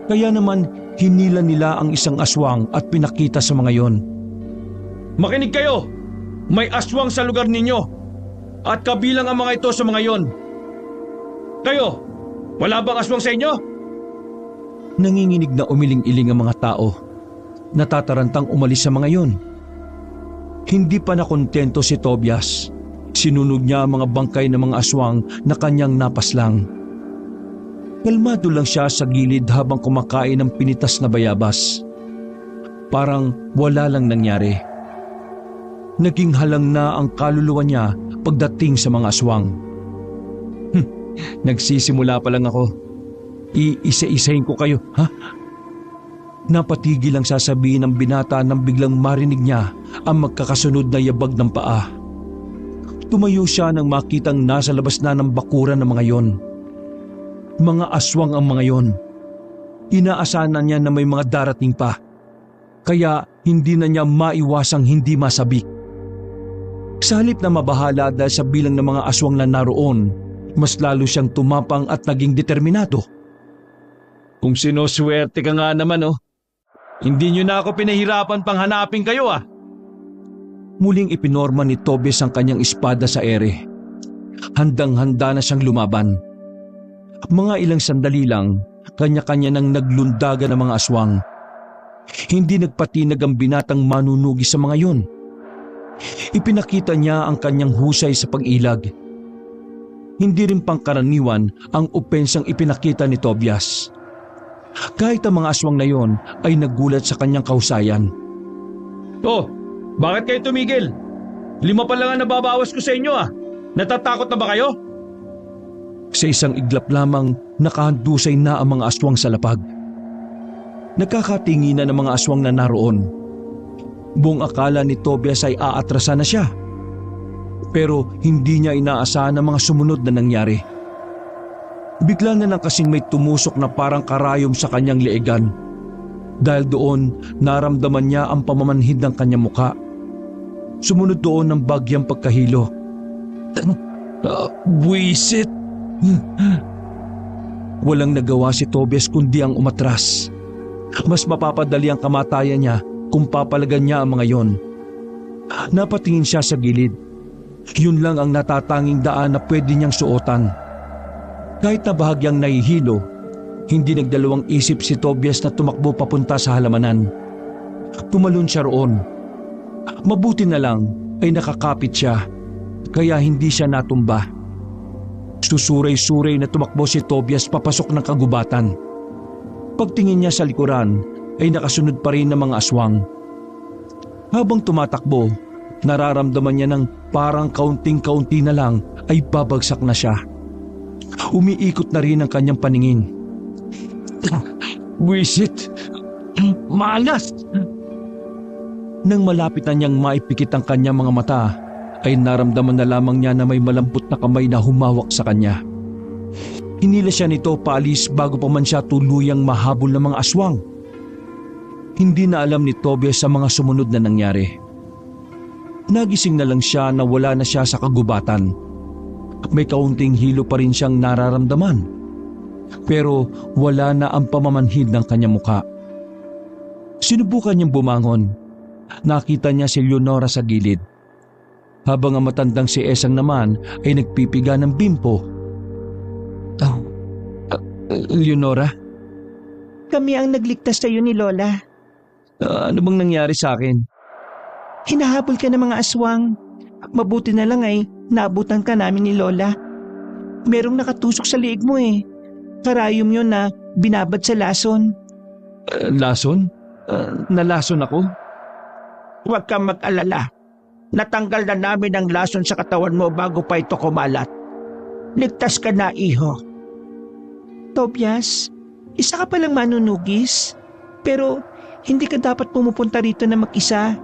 Kaya naman hinila nila ang isang aswang at pinakita sa mga yon. Makinig kayo! May aswang sa lugar ninyo at kabilang ang mga ito sa mga yon. Kayo, wala bang aswang sa inyo? Nanginginig na umiling-iling ang mga tao. Natatarantang umalis sa mga yon. Hindi pa nakontento si Tobias. Sinunog niya ang mga bangkay ng mga aswang na kanyang napaslang. Kalmado lang siya sa gilid habang kumakain ng pinitas na bayabas. Parang wala lang nangyari. Naging halang na ang kaluluwa niya pagdating sa mga aswang. Nagsisimula pa lang ako. Iisa-isahin ko kayo, ha? Napatigil ang sasabihin ng binata nang biglang marinig niya ang magkakasunod na yabag ng paa. Tumayo siya nang makitang nasa labas na ng bakuran ng mga yon. Mga aswang ang mga yon. Inaasahan niya na may mga darating pa. Kaya hindi na niya maiwasang hindi masabik. Sa halip na mabahala dahil sa bilang ng mga aswang na naroon, mas lalo siyang tumapang at naging determinado. Kung sinuswerte ka nga naman, oh. Hindi nyo na ako pinahirapan pang hanapin kayo, ah. Muling ipinorma ni Tobias ang kanyang espada sa ere. Handang-handa na siyang lumaban. Mga ilang sandali lang, kanya-kanya nang naglundagan ng mga aswang. Hindi nagpatinag ang binatang manunugi sa mga yun. Ipinakita niya ang kanyang husay sa pag-ilag. Hindi rin pangkaraniwan ang opensang ipinakita ni Tobias. Kahit ang mga aswang na yon ay nagulat sa kanyang kahusayan. Oh, bakit kayo tumigil? 5 pa lang ang nababawas ko sa inyo, ah. Natatakot na ba kayo? Sa isang iglap lamang, nakahandusay na ang mga aswang sa lapag. Nagkakatinginan ng mga aswang na naroon. Buong akala ni Tobias ay aatrasan na siya. Pero hindi niya inaasahan ang mga sumunod na nangyari. Bigla na lang kasing may tumusok na parang karayom sa kanyang leegan. Dahil doon, naramdaman niya ang pamamanhid ng kanyang muka. Sumunod doon ang bagyang pagkahilo. Buisit! Walang nagawa si Tobias kundi ang umatras. Mas mapapadali ang kamatayan niya kung papalagan niya ang mga yon. Napatingin siya sa gilid. Yun lang ang natatanging daan na pwede niyang suotan. Kahit na bahagyang nahihilo, hindi nagdalawang isip si Tobias na tumakbo papunta sa halamanan. Tumalon siya roon. Mabuti na lang ay nakakapit siya, kaya hindi siya natumba. Susuray-suray na tumakbo si Tobias papasok ng kagubatan. Pagtingin niya sa likuran ay nakasunod pa rin ng mga aswang. Habang tumatakbo, nararamdaman niya ng parang kaunting-kaunti na lang ay babagsak na siya. Umiikot na rin ang kanyang paningin. Wisit! Malas! Nang malapit na niyang maipikit ang kanyang mga mata, ay naramdaman na lamang niya na may malambot na kamay na humawak sa kanya. Hinila siya nito paalis bago pa man siya tuluyang mahabol ng mga aswang. Hindi na alam ni Tobias sa mga sumunod na nangyari. Nagising na lang siya na wala na siya sa kagubatan. May kaunting hilo pa rin siyang nararamdaman. Pero wala na ang pamamanhid ng kanyang muka. Sinubukan niyang bumangon. Nakita niya si Leonora sa gilid. Habang ang matandang si Esang naman ay nagpipiga ng bimpo. Leonora? Kami ang nagligtas sa iyo ni Lola. Ano bang nangyari sa akin? Hinahabol ka ng mga aswang. Mabuti na lang ay naabutan ka namin ni Lola. Merong nakatusok sa liig mo eh. Karayom yun na binabad sa lason. Lason? Nalason ako? Huwag kang mag-alala. Natanggal na namin ang lason sa katawan mo bago pa ito kumalat. Ligtas ka na, iho. Tobias, isa ka palang manunugis. Pero hindi ka dapat pumupunta rito na mag-isa.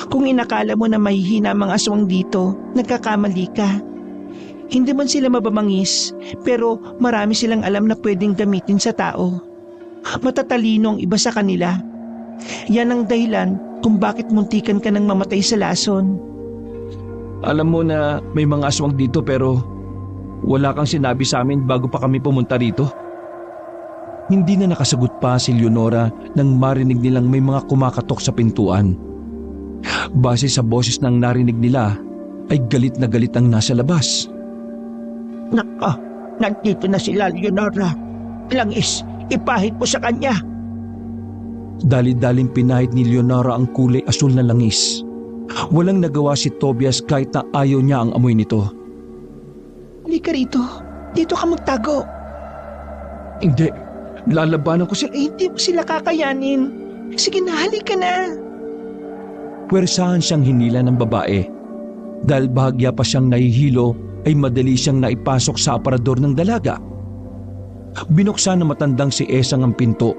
Kung inakala mo na mahihina ang mga aswang dito, nagkakamali ka. Hindi man sila mabamangis, pero marami silang alam na pwedeng gamitin sa tao. Matatalino ang iba sa kanila. Yan ang dahilan kung bakit muntikan ka nang mamatay sa lason. Alam mo na may mga aswang dito pero wala kang sinabi sa amin bago pa kami pumunta rito. Hindi na nakasagot pa si Leonora nang marinig nilang may mga kumakatok sa pintuan. Base sa boses ng narinig nila ay galit na galit ang nasa labas. Nako, nandito na sila, Leonora. Langis, ipahid mo sa kanya. Dali-daling pinahid ni Leonora ang kulay asul na langis. Walang nagawa si Tobias kahit na ayaw niya ang amoy nito. Halika rito. Dito ka magtago. Hindi, lalabanan ko sila. Hindi mo sila kakayanin. Sige na, halika na. Pwersahan siyang hinila ng babae. Dahil bahagya pa siyang nahihilo ay madali siyang naipasok sa aparador ng dalaga. Binuksan ng matandang si Esang ang pinto.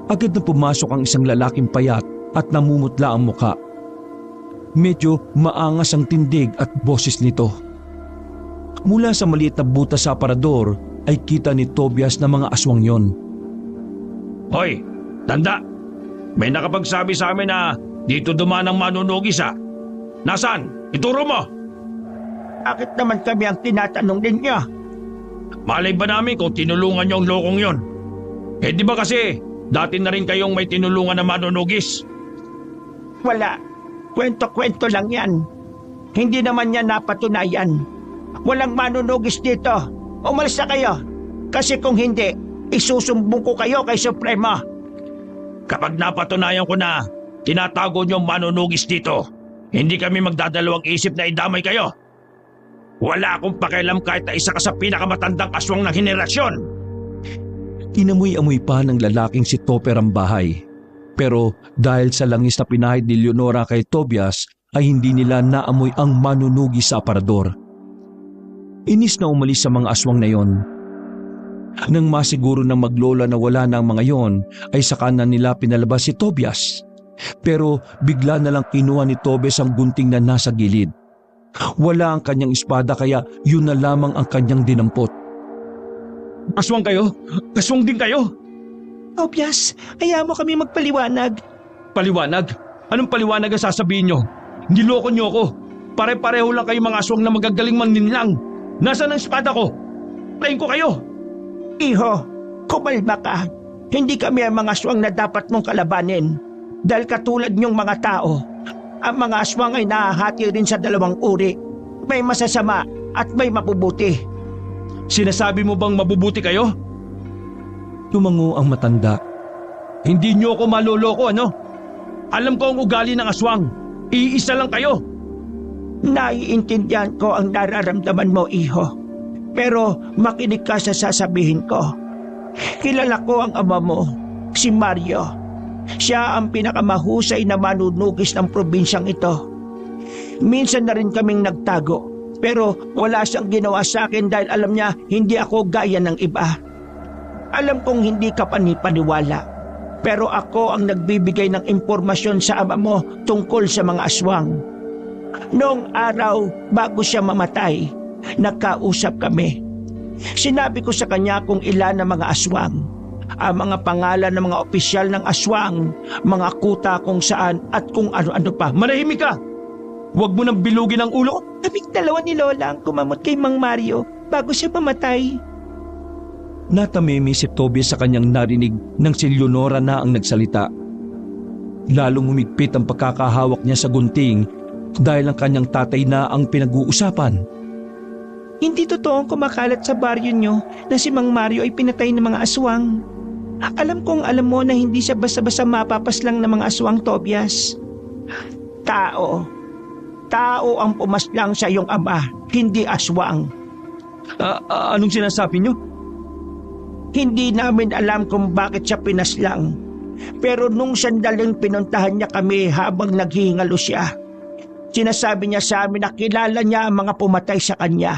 Agad na pumasok ang isang lalaking payat at namumutla ang muka. Medyo maangas ang tindig at boses nito. Mula sa maliit na butas sa aparador ay kita ni Tobias na mga aswang yon. Hoy, tanda! May nakapagsabi sa amin na dito dumaan ang manunugis ha. Nasaan? Ituro mo! Bakit naman kami ang tinatanong ninyo? Malay ba namin kung tinulungan niyo ang lokong yon? Eh di ba kasi dati na rin kayong may tinulungan na manunugis? Wala. Kwento-kwento lang yan. Hindi naman yan napatunayan. Walang manunugis dito. Umalis na kayo. Kasi kung hindi, isusumbong ko kayo kay Supremo. Kapag napatunayan ko na tinatago niyo ang manunugis dito, hindi kami magdadalawang isip na idamay kayo. Wala akong pakialam kahit na isa ka sa pinakamatandang aswang ng henerasyon. Inamoy-amoy pa ng lalaking si Topper ang bahay. Pero dahil sa langis na pinahid ni Leonora kay Tobias ay hindi nila naamoy ang manunugis sa aparador. Inis na umalis sa mga aswang na yon. Nang masiguro ng maglola na wala na ang mga yon ay saka na nila pinalabas si Tobias. Pero bigla na lang kinuha ni Tobias ang gunting na nasa gilid. Wala ang kanyang espada kaya yun na lamang ang kanyang dinampot. Aswang kayo? Aswang din kayo? Tobias, hayaan mo kami magpaliwanag. Paliwanag? Anong paliwanag ang sasabihin nyo? Niloko nyo ako. Pare-pareho lang kayo mga aswang na magagaling manlinlang. Nasaan ang espada ko? Tayin ko kayo. Iho, kumalma ka. Hindi kami ang mga aswang na dapat mong kalabanin. Dahil katulad niyong mga tao, ang mga aswang ay nahahati rin sa dalawang uri. May masasama at may mabubuti. Sinasabi mo bang mabubuti kayo? Tumango ang matanda. Hindi nyo ako maloloko, ano? Alam ko ang ugali ng aswang. Iisa lang kayo. Naiintindihan ko ang nararamdaman mo, Iho. Pero makinig ka sa sasabihin ko. Kilala ko ang ama mo, si Mario. Siya ang pinakamahusay na manunugis ng probinsyang ito. Minsan na rin kaming nagtago, pero wala siyang ginawa sa akin dahil alam niya hindi ako gaya ng iba. Alam kong hindi ka panipaniwala, pero ako ang nagbibigay ng impormasyon sa ama mo tungkol sa mga aswang. Noong araw bago siya mamatay, nagkausap kami. Sinabi ko sa kanya kung ilan ang mga aswang, ang mga pangalan ng mga opisyal ng aswang, mga kuta kung saan at kung ano-ano pa. Manahimik ka! Huwag mo nang bilugin ang ulo ko. Kaming dalawa ni Lola ang kumamot kay Mang Mario bago siya mamatay. Natamimi si Tobias sa kanyang narinig nang si Leonora na ang nagsalita. Lalong humigpit ang pagkakahawak niya sa gunting dahil ang kanyang tatay na ang pinag-uusapan. Hindi totoong kumakalat sa baryo nyo na si Mang Mario ay pinatay ng mga aswang. Alam kong alam mo na hindi siya basta-basta mapapaslang ng mga aswang, Tobias. Tao ang pumaslang sa iyong ama, hindi aswang. Anong sinasabi niyo? Hindi namin alam kung bakit siya pinaslang. Pero nung sandaling pinuntahan niya kami habang naghihingalo siya, sinasabi niya sa amin na kilala niya ang mga pumatay sa kanya.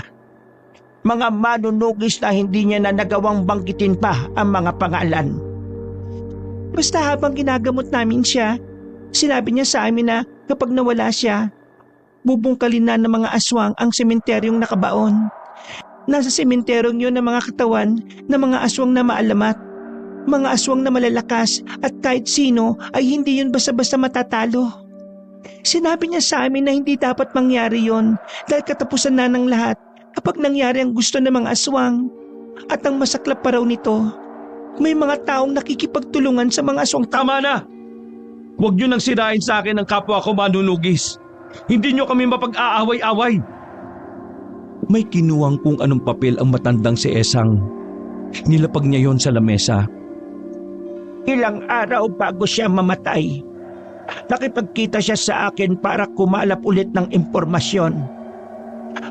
Mga manunugis na hindi niya na nagawang banggitin pa ang mga pangalan. Basta habang ginagamot namin siya, sinabi niya sa amin na kapag nawala siya, bubungkalin na ng mga aswang ang sementeryong nakabaon. Nasa sementeryong yun ang mga katawan ng mga aswang na maalamat. Mga aswang na malalakas at kahit sino ay hindi yun basta-basta matatalo. Sinabi niya sa amin na hindi dapat mangyari yon dahil katapusan na ng lahat kapag nangyari ang gusto ng mga aswang. At ang masaklap pa raw nito, may mga taong nakikipagtulungan sa mga aswang. Tama na! Huwag niyo nang sirain sa akin ang kapwa ko manunugis. Hindi niyo kami mapag-aaway-away. May kinuwang kung anong papel ang matandang si Esang. Nilapag niya yon sa lamesa. Ilang araw bago siya mamatay, nakipagkita siya sa akin para kumalap ulit ng impormasyon.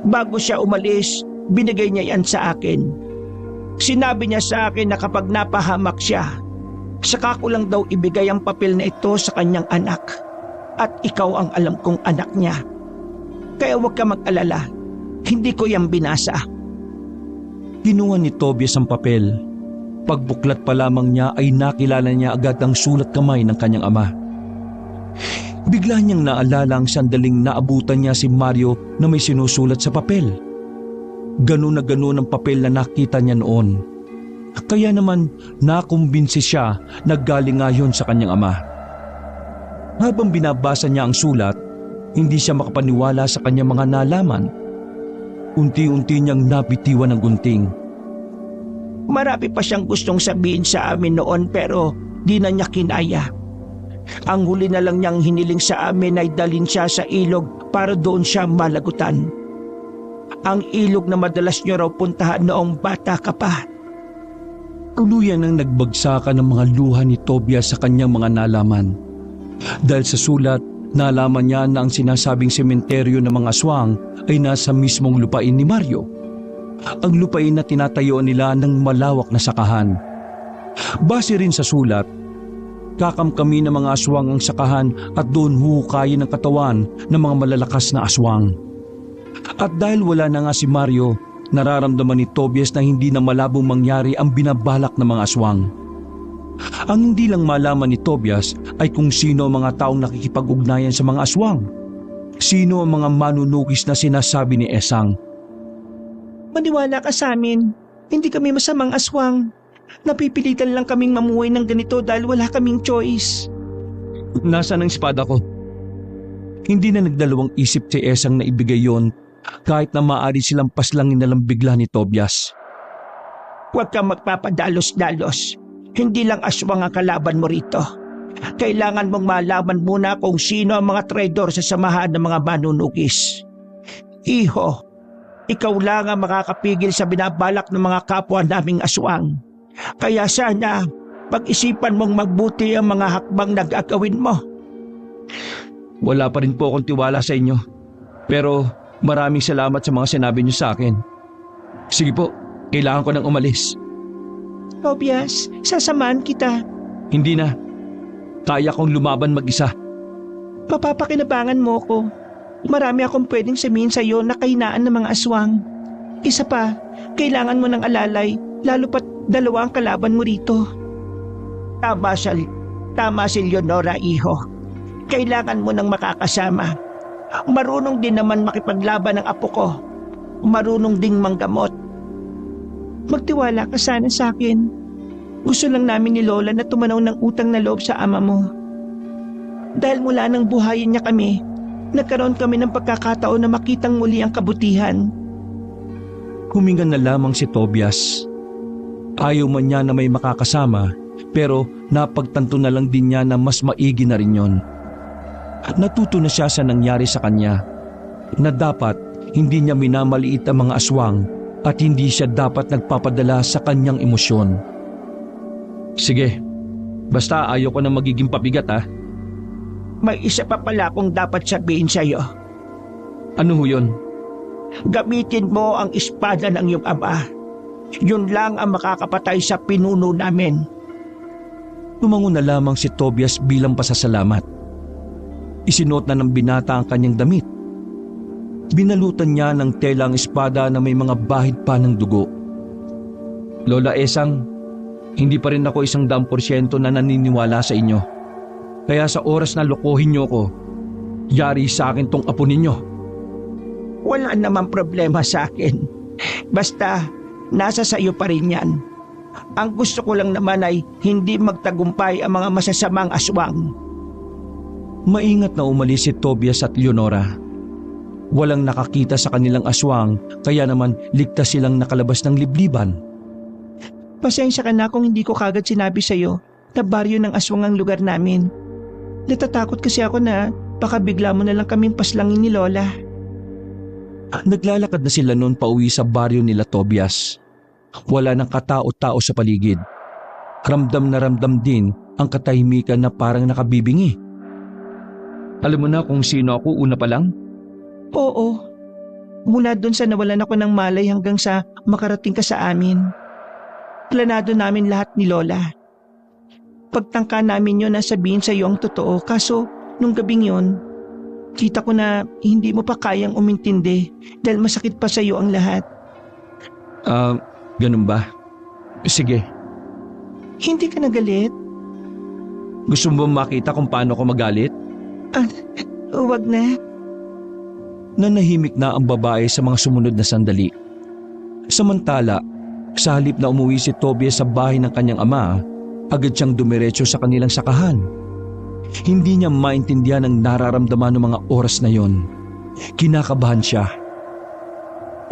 Bago siya umalis, binigay niya yan sa akin. Sinabi niya sa akin na kapag napahamak siya, saka ko lang daw ibigay ang papel na ito sa kanyang anak. At ikaw ang alam kong anak niya. Kaya huwag ka mag-alala, hindi ko yan binasa. Kinuha ni Tobias ang papel. Pagbuklat pa lamang niya ay nakilala niya agad ang sulat kamay ng kanyang ama. Bigla niyang naalala ang sandaling naabutan niya si Mario na may sinusulat sa papel. Ganun na ganun ang papel na nakita niya noon. Kaya naman nakumbinsi siya na galing nga yun sa kanyang ama. Habang binabasa niya ang sulat, hindi siya makapaniwala sa kanyang mga nalaman. Unti-unti niyang nabitiwan ng gunting. Marami pa siyang gustong sabihin sa amin noon pero di na niya kinaya. Ang huli na lang niyang hiniling sa amin ay dalhin siya sa ilog para doon siya malagutan. Ang ilog na madalas niyo raw puntahan noong bata ka pa. Tuluyan ang nagbagsakan ng mga luha ni Tobias sa kanyang mga nalaman. Dahil sa sulat, nalaman niya na ang sinasabing sementeryo ng mga aswang ay nasa mismong lupain ni Mario. Ang lupain na tinatayuan nila ng malawak na sakahan. Base rin sa sulat, kakamkami ng mga aswang ang sakahan at doon huhukayin ang katawan ng mga malalakas na aswang. At dahil wala na nga si Mario, nararamdaman ni Tobias na hindi na malabong mangyari ang binabalak ng mga aswang. Ang hindi lang malaman ni Tobias ay kung sino ang mga taong nakikipag-ugnayan sa mga aswang. Sino ang mga manunugis na sinasabi ni Esang. Maniwala ka sa amin, hindi kami masamang aswang. Napipilitan lang kaming mamuhay ng ganito dahil wala kaming choice. Nasaan ang espada ko? Hindi na nagdalawang isip si Esang na ibigay yon kahit na maaari silang paslangin na lang bigla ni Tobias. Huwag kang magpapadalos-dalos. Hindi lang aswang ang kalaban mo rito. Kailangan mong malaman muna kung sino ang mga traidor sa samahan ng mga manunugis. Iho, ikaw lang ang makakapigil sa binabalak ng mga kapwa naming aswang. Kaya sana, pag-isipan mong magbuti ang mga hakbang na gagawin mo. Wala pa rin po akong tiwala sa inyo. Pero maraming salamat sa mga sinabi niyo sa akin. Sige po, kailangan ko nang umalis. Tobias, sasamahan kita. Hindi na. Kaya kong lumaban mag-isa. Mapapakinabangan mo ko. Marami akong pwedeng sabihin sa iyo na kahinaan ng mga aswang. Isa pa, kailangan mo ng alalay, lalo pat dalawa ang kalaban mo rito. Tama si Leonora, iho. Kailangan mo ng makakasama. Marunong din naman makipaglaban ng apo ko. Marunong ding manggamot. Magtiwala ka sana sa akin. Gusto lang namin ni Lola na tumanaw ng utang na loob sa ama mo. Dahil mula nang buhayin niya kami, nagkaroon kami ng pagkakataon na makitang muli ang kabutihan. Huminga na lamang si Tobias. Ayaw man niya na may makakasama, pero napagtanto na lang din niya na mas maigi na rin yon. At natuto na siya sa nangyari sa kanya, na dapat hindi niya minamaliit ang mga aswang at hindi siya dapat nagpapadala sa kanyang emosyon. Sige, basta ayaw ko na magiging pabigat ha. May isa pa pala akong dapat sabihin sa iyo. Ano ho yun? Gamitin mo ang espada ng iyong ama. Yun lang ang makakapatay sa pinuno namin. Tumango na lamang si Tobias bilang pasasalamat. Isinuot na ng binata ang kanyang damit. Binalutan niya ng tela ang espada na may mga bahid pa ng dugo. Lola Esang, hindi pa rin ako 100% na naniniwala sa inyo. Kaya sa oras na lokohin niyo ko, yari sa akin tong apo ninyo. Wala namang problema sa akin. Basta, nasa sayo pa rin yan. Ang gusto ko lang naman ay hindi magtagumpay ang mga masasamang aswang. Maingat na umalis si Tobias at Leonora. Walang nakakita sa kanilang aswang kaya naman ligtas silang nakalabas ng libliban. Pasensya ka na kung hindi ko kagad sinabi sa'yo na baryo ng aswang ang lugar namin. Natatakot kasi ako na baka bigla mo na lang kaming paslangin ni Lola. Naglalakad na sila noon pauwi sa baryo nila Tobias. Wala nang katao-tao sa paligid. Ramdam na ramdam din ang katahimikan na parang nakabibingi. Alam mo na kung sino ako una pa lang? Oo. Mula doon sa nawalan ako ng malay hanggang sa makarating ka sa amin. Planado namin lahat ni Lola. Pagtangka namin yun na sabihin sa iyo ang totoo, kaso nung gabing yun, kita ko na hindi mo pa kayang umintindi dahil masakit pa sa iyo ang lahat. Ganun ba? Sige. Hindi ka nagalit? Gusto mo ba makita kung paano ko magalit? Huwag na. Nanahimik na ang babae sa mga sumunod na sandali. Samantala, sa halip na umuwi si Tobias sa bahay ng kanyang ama, agad siyang dumiretso sa kanilang sakahan. Hindi niya maintindihan ang nararamdaman ng mga oras na yon. Kinakabahan siya.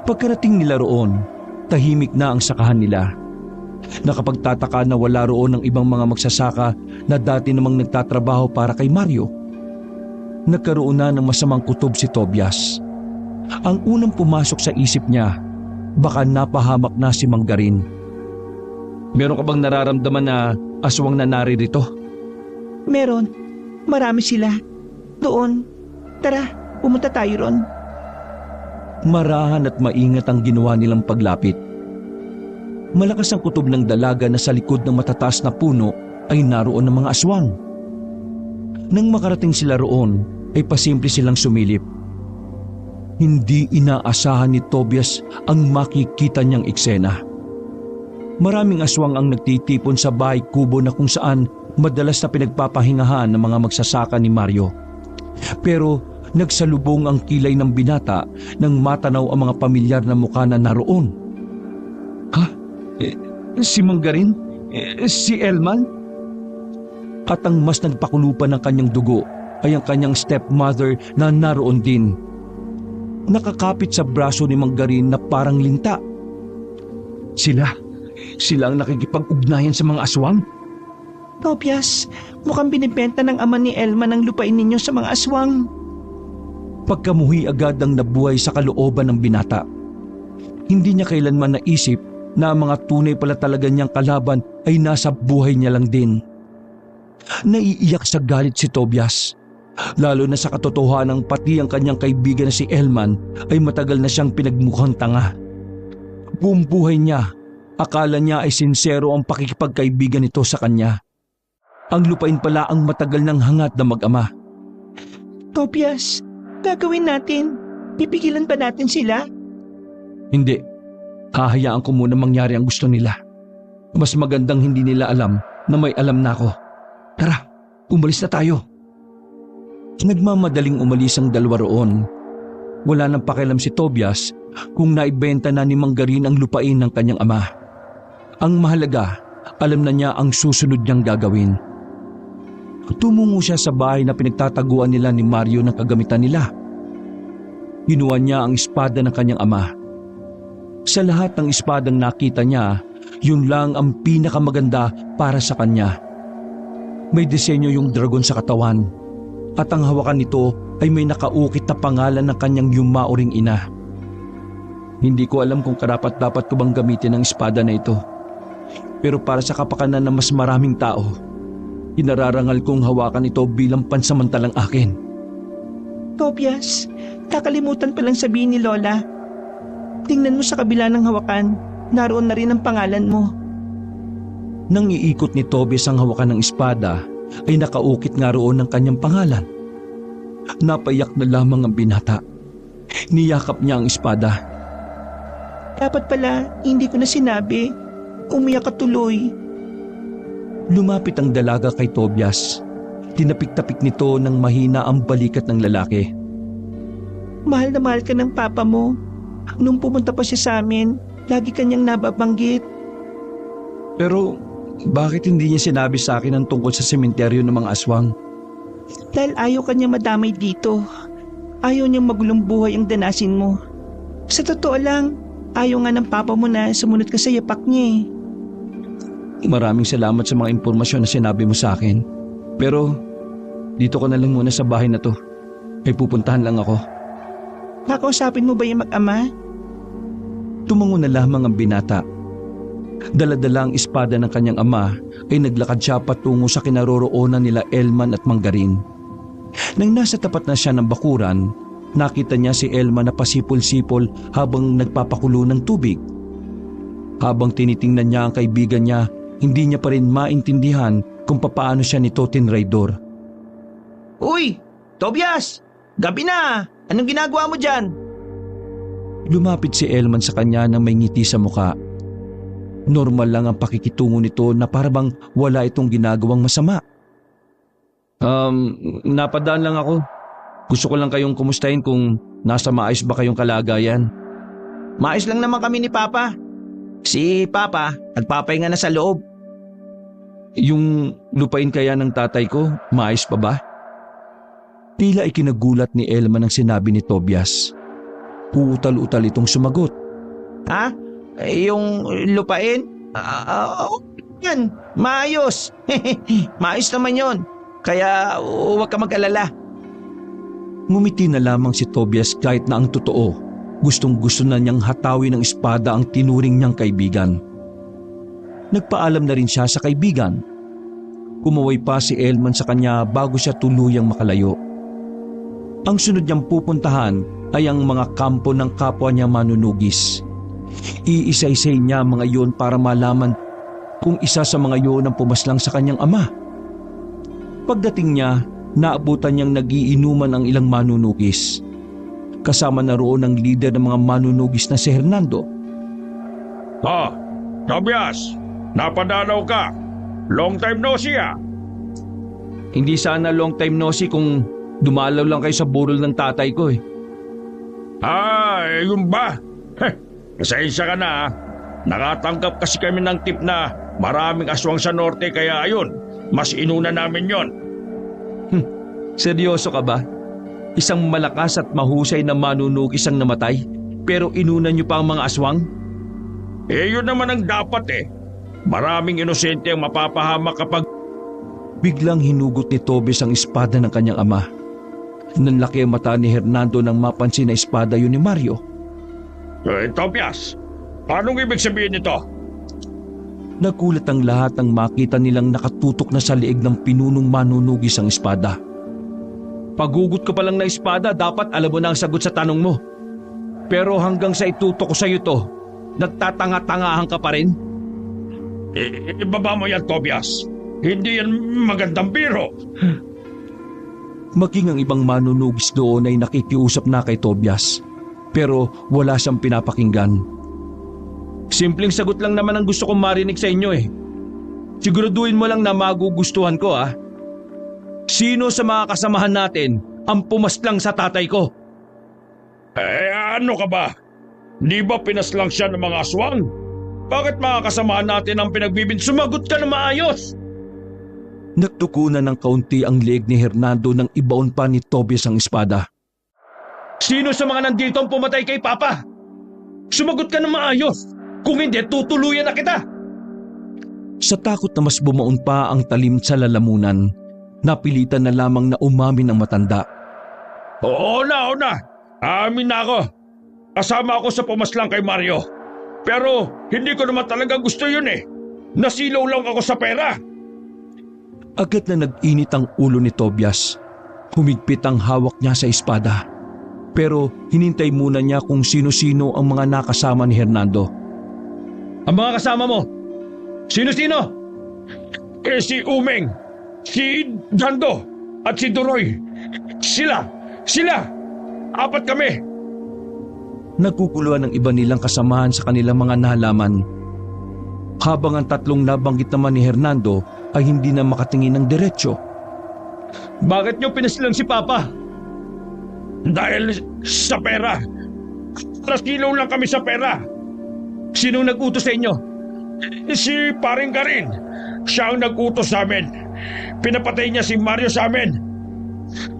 Pagkarating nila roon, tahimik na ang sakahan nila. Nakapagtataka na wala roon ng ibang mga magsasaka na dati namang nagtatrabaho para kay Mario. Nagkaroon na ng masamang kutob si Tobias. Ang unang pumasok sa isip niya, baka napahamak na si Manggarin. Meron ka bang nararamdaman na aswang na naririto? Meron. Marami sila. Doon. Tara, pumunta tayo ron. Marahan at maingat ang ginawa nilang paglapit. Malakas ang kutob ng dalaga na sa likod ng matataas na puno ay naroon ng mga aswang. Nang makarating sila roon, ay pasimple silang sumilip. Hindi inaasahan ni Tobias ang makikita niyang eksena. Maraming aswang ang nagtitipon sa bahay kubo na kung saan madalas na pinagpapahingahan ng mga magsasaka ni Mario. Pero nagsalubong ang kilay ng binata nang matanaw ang mga pamilyar na mukha na naroon. Ha? Si Manggarin? Si Elman? At ang mas nagpakulupan ng kanyang dugo ay ang kanyang stepmother na naroon din. Nakakapit sa braso ni Manggarin na parang linta. Sila ang nakikipag-ugnayan sa mga aswang? Tobias, mukhang binibenta ng ama ni Elma ng lupain ninyo sa mga aswang. Pagkamuhi agad ang nabuhay sa kalooban ng binata. Hindi niya kailanman naisip na ang mga tunay pala talaga niyang kalaban ay nasa buhay niya lang din. Naiiyak sa galit si Tobias, lalo na sa katotohanan pati ang kanyang kaibigan na si Elman ay matagal na siyang pinagmukhang tanga. Buong buhay niya, akala niya ay sinsero ang pakikipagkaibigan nito sa kanya. Ang lupain pala ang matagal ng hangat na mag-ama. Tobias, gagawin natin. Pipigilan ba natin sila? Hindi. Hahayaan ko muna mangyari ang gusto nila. Mas magandang hindi nila alam na may alam na ako. Tara, umalis na tayo. Nagmamadaling umalis ang dalawa roon. Wala nang pakialam si Tobias kung naibenta na ni Manggarin ang lupain ng kanyang ama. Ang mahalaga, alam na niya ang susunod niyang gagawin. Tumungo siya sa bahay na pinagtataguan nila ni Mario ng kagamitan nila. Kinuha niya ang espada ng kanyang ama. Sa lahat ng espadang nakita niya, yun lang ang pinakamaganda para sa kanya. May disenyo yung dragon sa katawan at ang hawakan nito ay may nakaukit na pangalan ng kanyang yumauring ina. Hindi ko alam kung karapat-dapat ko bang gamitin ang espada na ito. Pero para sa kapakanan ng mas maraming tao, inararangal kong hawakan ito bilang pansamantalang akin. Tobias, kakalimutan palang sabihin ni Lola. Tingnan mo sa kabila ng hawakan, naroon na rin ang pangalan mo. Nang iikot ni Tobias ang hawakan ng espada, ay nakaukit nga roon ang kanyang pangalan. Napayak na lamang ang binata. Niyakap niya ang espada. Dapat pala, hindi ko na sinabi. Umiyak ka tuloy. Lumapit ang dalaga kay Tobias. Tinapik-tapik nito ng mahina ang balikat ng lalaki. Mahal na mahal ka ng papa mo. Nung pumunta pa siya sa amin, lagi kanyang nababanggit. Pero bakit hindi niya sinabi sa akin ang tungkol sa sementeryo ng mga aswang? Dahil ayaw kanya madamay dito. Ayaw niyang magulong buhay ang danasin mo. Sa totoo lang, ayaw nga ng papa mo na sumunod ka sa yapak niya eh. Maraming salamat sa mga impormasyon na sinabi mo sa akin. Pero dito ko na lang muna sa bahay na to. May pupuntahan lang ako. Kakausapin mo ba yung mag-ama? Tumango na lamang ang binata. Dala-dala ang espada ng kanyang ama ay naglakad siya patungo sa kinaroroonan nila Elman at Manggarin. Nang nasa tapat na siya ng bakuran, nakita niya si Elman na pasipol-sipol habang nagpapakulo ng tubig. Habang tinitingnan niya ang kaibigan niya, hindi niya pa rin maintindihan kung papaano siya nito tinraidor. Uy! Tobias! Gabi na! Anong ginagawa mo dyan? Lumapit si Elman sa kanya nang may ngiti sa muka. Normal lang ang pakikitungo nito na parabang wala itong ginagawang masama. Napadaan lang ako. Gusto ko lang kayong kumustahin kung nasa maayos ba kayong kalagayan. Maayos lang naman kami ni Papa. Si Papa, nagpapahinga na sa loob. Yung lupain kaya ng tatay ko, maayos pa ba? Tila ikinagulat ni Elman ang sinabi ni Tobias. Uutal-utal itong sumagot. Ha? Yung lupain? Yan, maayos. Maayos naman yon. Kaya huwag ka mag-alala. Ngumiti na lamang si Tobias kahit na ang totoo. Gustong-gusto na niyang hatawin ng espada ang tinuring niyang kaibigan. Nagpaalam na rin siya sa kaibigan. Kumaway pa si Elman sa kanya bago siya tuluyang makalayo. Ang sunod niyang pupuntahan ay ang mga kampo ng kapwa niya manunugis. Iisa-isay niya mga yon para malaman kung isa sa mga yon ang pumaslang sa kanyang ama. Pagdating niya, naabutan niyang nagiinuman ang ilang manunugis. Kasama na roon ang lider ng mga manunugis na si Hernando. Tobias, napadalaw ka. Long time no see ah. Hindi sana long time no see kung dumalaw lang kayo sa burol ng tatay ko eh. Yun ba? Pasensya ka na. Nakatanggap kasi kami ng tip na maraming aswang sa norte kaya ayun, mas inuna namin yon. Seryoso ka ba? Isang malakas at mahusay na manunugis ang namatay pero inuna niyo pa ang mga aswang? Yun naman ang dapat eh. Maraming inosente ang mapapahamak kapag... Biglang hinugot ni Tobias ang espada ng kanyang ama. Nanlaki ang mata ni Hernando nang mapansin na espada yun ni Mario. Tobias, anong ibig sabihin nito? Nagulat ang lahat nang makita nilang nakatutok na sa liig ng pinunong manunugis ang espada. Pagugot ka pa lang na espada, dapat alam mo na ang sagot sa tanong mo. Pero hanggang sa itutok ko sa iyo to, nagtatanga-tangahan ka pa rin? Ibaba mo yan, Tobias. Hindi yan magandang biro. Maging ang ibang manunugis doon ay nakikiusap na kay Tobias. Pero wala siyang pinapakinggan. Simpleng sagot lang naman ang gusto kong marinig sa inyo eh. Siguraduhin mo lang na magugustuhan ko ah. Sino sa mga kasamahan natin ang pumaslang sa tatay ko? Ano ka ba? Di ba pinaslang siya ng mga aswang? Bakit mga kasamahan natin ang sumagot ka na maayos? Nagtukunan ng kaunti ang leeg ni Hernando nang ibaon pa ni Tobias ang espada. Sino sa mga nandito ang pumatay kay Papa? Sumagot ka na maayos. Kung hindi, tutuluyan na kita. Sa takot na mas bumaon pa ang talim sa lalamunan, napilitan na lamang na umamin ang matanda. Oo na. Amin na ako. Kasama ako sa pumaslang kay Mario. Pero hindi ko naman talaga gusto yun eh. Nasilaw lang ako sa pera. Agad na nag-init ang ulo ni Tobias. Humigpit ang hawak niya sa espada. Pero hinintay muna niya kung sino-sino ang mga nakasama ni Hernando. Ang mga kasama mo? Sino-sino? Si Umeng, si Dando, at si Duroy. Sila! 4 kami! Nagkukuluan ng iba nilang kasamahan sa kanilang mga nahalaman. Habang ang 3 nabanggit naman ni Hernando ay hindi na makatingin ng diretsyo. Bakit niyo pinaslang si Papa? Dahil sa pera. Nasilaw lang kami sa pera. Sinong nag-utos sa inyo? Si Paring Garin, siya ang nag-utos sa amin. Pinapatay niya si Mario sa amin.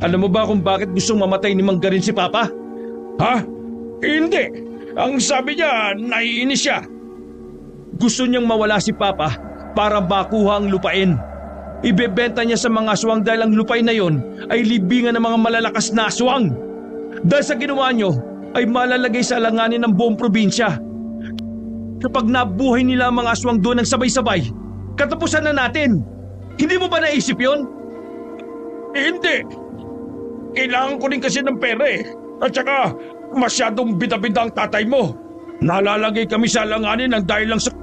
Alam mo ba kung bakit gustong mamatay ni Mang Garin si Papa? Ha? Hindi. Ang sabi niya, naiinis siya. Gusto niyang mawala si Papa para makuha ang lupain. Ibebenta niya sa mga aswang dahil ang lupain na yon ay libingan ng mga malalakas na aswang. Dahil sa ginawa niyo ay malalagay sa alanganin ng buong probinsya. Kapag nabuhay nila ang mga aswang doon ng sabay-sabay, katapusan na natin. Hindi mo ba naisip yon? Hindi. Kailangan ko rin kasi ng pera eh. At saka masyadong bida-bida ang tatay mo. Nalalagay kami sa alanganin ng dahil lang sa...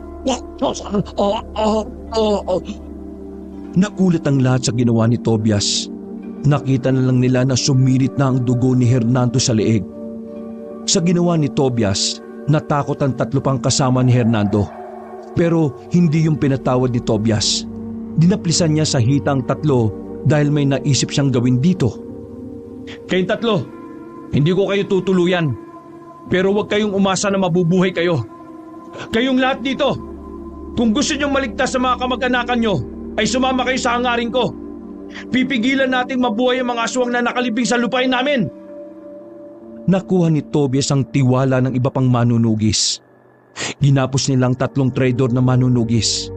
Nagulat ang lahat sa ginawa ni Tobias. Nakita na lang nila na sumirit na ang dugo ni Hernando sa leeg. Sa ginawa ni Tobias, natakot ang tatlo pang kasama ni Hernando. Pero hindi yung pinatawad ni Tobias. Dinaplisan niya sa hita ang tatlo dahil may naisip siyang gawin dito. Kayong tatlo, hindi ko kayo tutuluyan. Pero huwag kayong umasa na mabubuhay kayo. Kayong lahat dito, kung gusto niyong maligtas sa mga kamag-anakan niyo, ay sumama kayo sa hangarin ko. Pipigilan nating mabuhay ang mga aswang na nakalibing sa lupain namin. Nakuha ni Tobias ang tiwala ng iba pang manunugis. Ginapos nilang tatlong traidor na manunugis.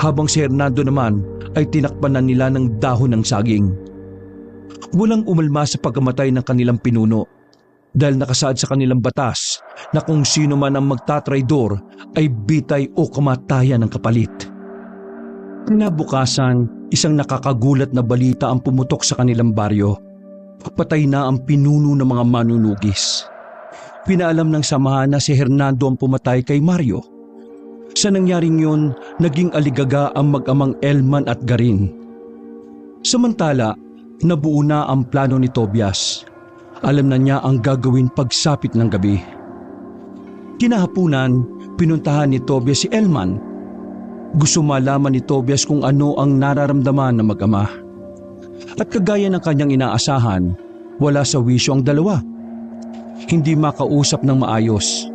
Habang si Hernando naman ay tinakpan na nila ng dahon ng saging. Walang umalma sa pagkamatay ng kanilang pinuno dahil nakasaad sa kanilang batas na kung sino man ang magtatraidor ay bitay o kamatayan ng kapalit. Kinabukasan, isang nakakagulat na balita ang pumutok sa kanilang baryo. Patay na ang pinuno ng mga manunugis. Pinaalam ng samahan na si Hernando ang pumatay kay Mario. Sa nangyaring yun, naging aligaga ang mag-amang Elman at Garin. Samantala, nabuo na ang plano ni Tobias. Alam na niya ang gagawin pagsapit ng gabi. Kinahapunan, pinuntahan ni Tobias si Elman. Gusto malaman ni Tobias kung ano ang nararamdaman ng mag-ama. At kagaya ng kanyang inaasahan, wala sa wisyo ang dalawa. Hindi makausap ng maayos.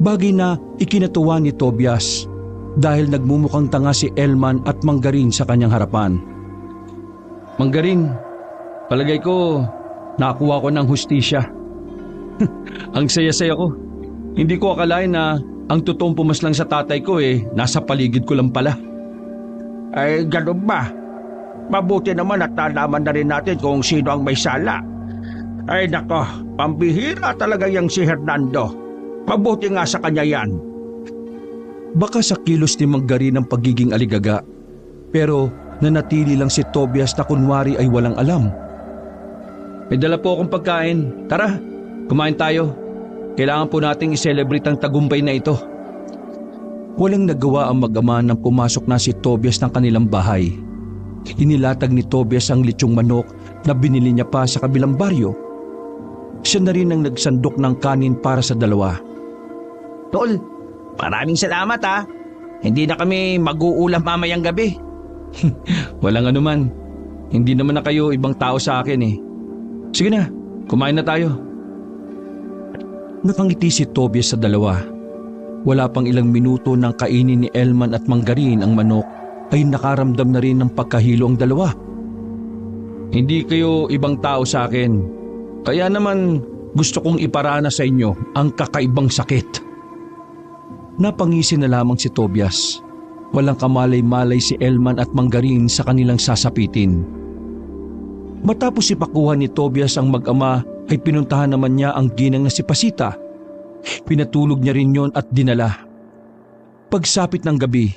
Bagay na ikinatuwa ni Tobias dahil nagmumukhang tanga si Elman at Mang Garin sa kanyang harapan. Mang Garin, palagay ko nakakuha ko ng hustisya. Ang saya-saya ko. Hindi ko akalain na ang totoong pumaslang sa tatay ko nasa paligid ko lang pala. Ay, ganun ba? Mabuti naman at nalaman na rin natin kung sino ang may sala. Ay nako, pambihira talaga yang si Hernando. Mabuti nga sa kanya yan. Baka sa kilos ni Mang Garin ang pagiging aligaga, pero nanatili lang si Tobias na kunwari ay walang alam. May dala po akong pagkain. Tara, kumain tayo. Kailangan po nating i-celebrate ang tagumpay na ito. Walang nagawa ang mag-ama nang pumasok na si Tobias ng kanilang bahay. Inilatag ni Tobias ang litsong manok na binili niya pa sa kabilang baryo. Siya na rin ang nagsandok ng kanin para sa dalawa. Tol, maraming salamat ha. Hindi na kami mag-uulam mamayang gabi. Walang anuman. Hindi naman na kayo ibang tao sa akin eh. Sige na, kumain na tayo. Nakangiti si Tobias sa dalawa. Wala pang ilang minuto nang kainin ni Elman at Mang Garin ang manok ay nakaramdam na rin ng pagkahilo ang dalawa. Hindi kayo ibang tao sa akin. Kaya naman gusto kong iparana sa inyo ang kakaibang sakit. Napangisi na lamang si Tobias. Walang kamalay-malay si Elman at Mang Garin sa kanilang sasapitin. Matapos ipakuha ni Tobias ang mag-ama ay pinuntahan naman niya ang ginang na si Pasita. Pinatulog niya rin yon at dinala. Pagsapit ng gabi,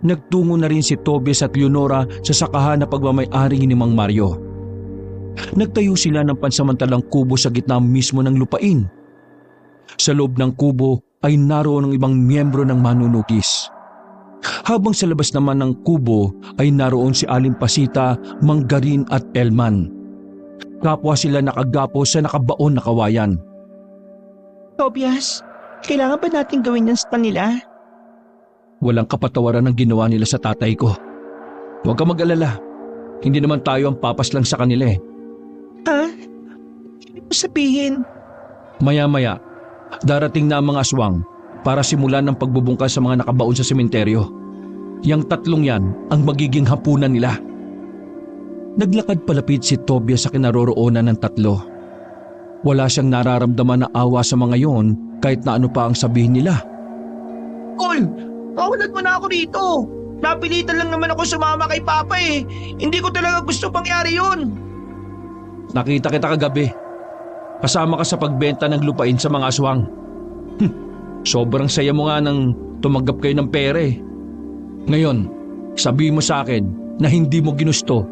nagtungo na rin si Tobias at Leonora sa sakahan na pagmamay-ari ni Mang Mario. Nagtayo sila ng pansamantalang kubo sa gitna mismo ng lupain. Sa loob ng kubo ay naroon ang ibang miyembro ng manunugis. Habang sa labas naman ng kubo ay naroon si Aling Pasita, Mang Garin at Elman. Kapwa sila nakagapo sa nakabaon na kawayan. Tobias, kailangan ba natin gawin yan sa kanila? Walang kapatawaran ang ginawa nila sa tatay ko. Huwag ka mag-alala. Hindi naman tayo ang papas lang sa kanila eh. Ha? Ibig mo sabihin? Maya-maya, darating na ang mga aswang para simulan ang pagbubungkas sa mga nakabaon sa sementeryo. Yang tatlong yan ang magiging hapunan nila. Naglakad palapit si Tobias sa kinaroroonan ng tatlo. Wala siyang nararamdaman na awa sa mga yon kahit na ano pa ang sabihin nila. Tol, kawalan mo na ako rito. Napilitan lang naman ako sumama kay Papa eh. Hindi ko talaga gusto pangyari yun. Nakita kita kagabi. Kasama ka sa pagbenta ng lupain sa mga aswang. Sobrang saya mo nga nang tumanggap kayo ng pera eh. Ngayon, sabihin mo sa akin na hindi mo ginusto.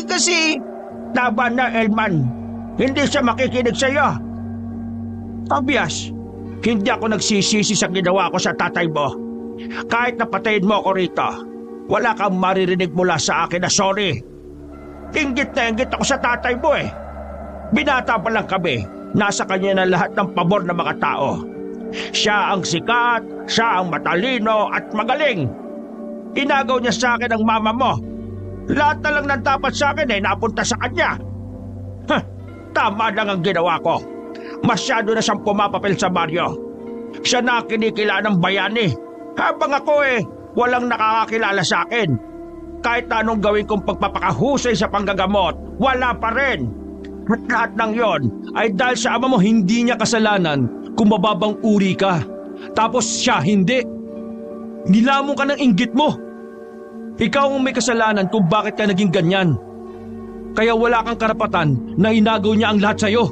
Kasi laban na Elman. Hindi siya makikinig sa'yo. Tobias, hindi ako nagsisisi sa ginawa ko sa tatay mo. Kahit napatayin mo ako rito, wala kang maririnig mula sa akin na sorry. Inggit na inggit ako sa tatay mo eh. Binata pa lang kami, nasa kanya na lahat ng pabor ng mga tao. Siya ang sikat, siya ang matalino at magaling. Inagaw niya sa akin ang mama mo. Lahat na lang ng dapat sa akin ay napunta sa kanya. Tama lang ang ginawa ko. Masyado na siyang pumapapel sa baryo. Siya na ang kinikilala ng bayani. Habang ako walang nakakakilala sa akin. Kahit na anong gawin kong pagpapakahusay sa panggagamot, wala pa rin. At lahat ng yon ay dahil sa ama mo. Hindi niya kasalanan kung mababang uri ka. Tapos siya hindi. Nilamon ka ng inggit mo. Ikaw ang may kasalanan kung bakit ka naging ganyan. Kaya wala kang karapatan na inagaw niya ang lahat sa'yo.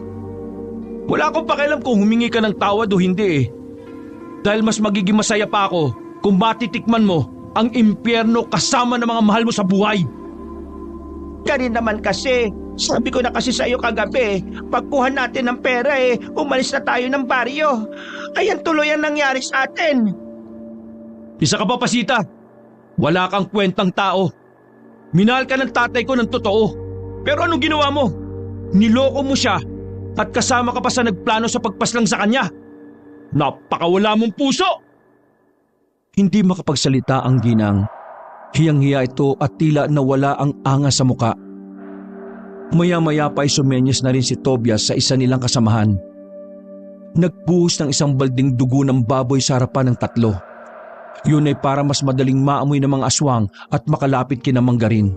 Wala akong pakialam kung humingi ka ng tawad o hindi eh. Dahil mas magiging masaya pa ako kung matitikman mo ang impyerno kasama ng mga mahal mo sa buhay. Ganun naman kasi, sabi ko na kasi sa iyo kagabi, pagkuha natin ng pera umalis na tayo ng baryo. Ayan tuloy ang nangyari sa atin. Isa ka pa, Pasita. Wala kang kwentang tao. Minahal ka ng tatay ko ng totoo. Pero anong ginawa mo? Niloko mo siya at kasama ka pa sa nagplano sa pagpaslang sa kanya. Napakawala mong puso! Hindi makapagsalita ang ginang. Hiyang-hiya ito at tila nawala ang angas sa muka. Maya-maya pa ay sumenyas na rin si Tobias sa isa nilang kasamahan. Nagbuhos ng isang balding dugo ng baboy sa harapan ng tatlo. Yun ay para mas madaling maamoy ng mga aswang at makalapit kina Manggarin.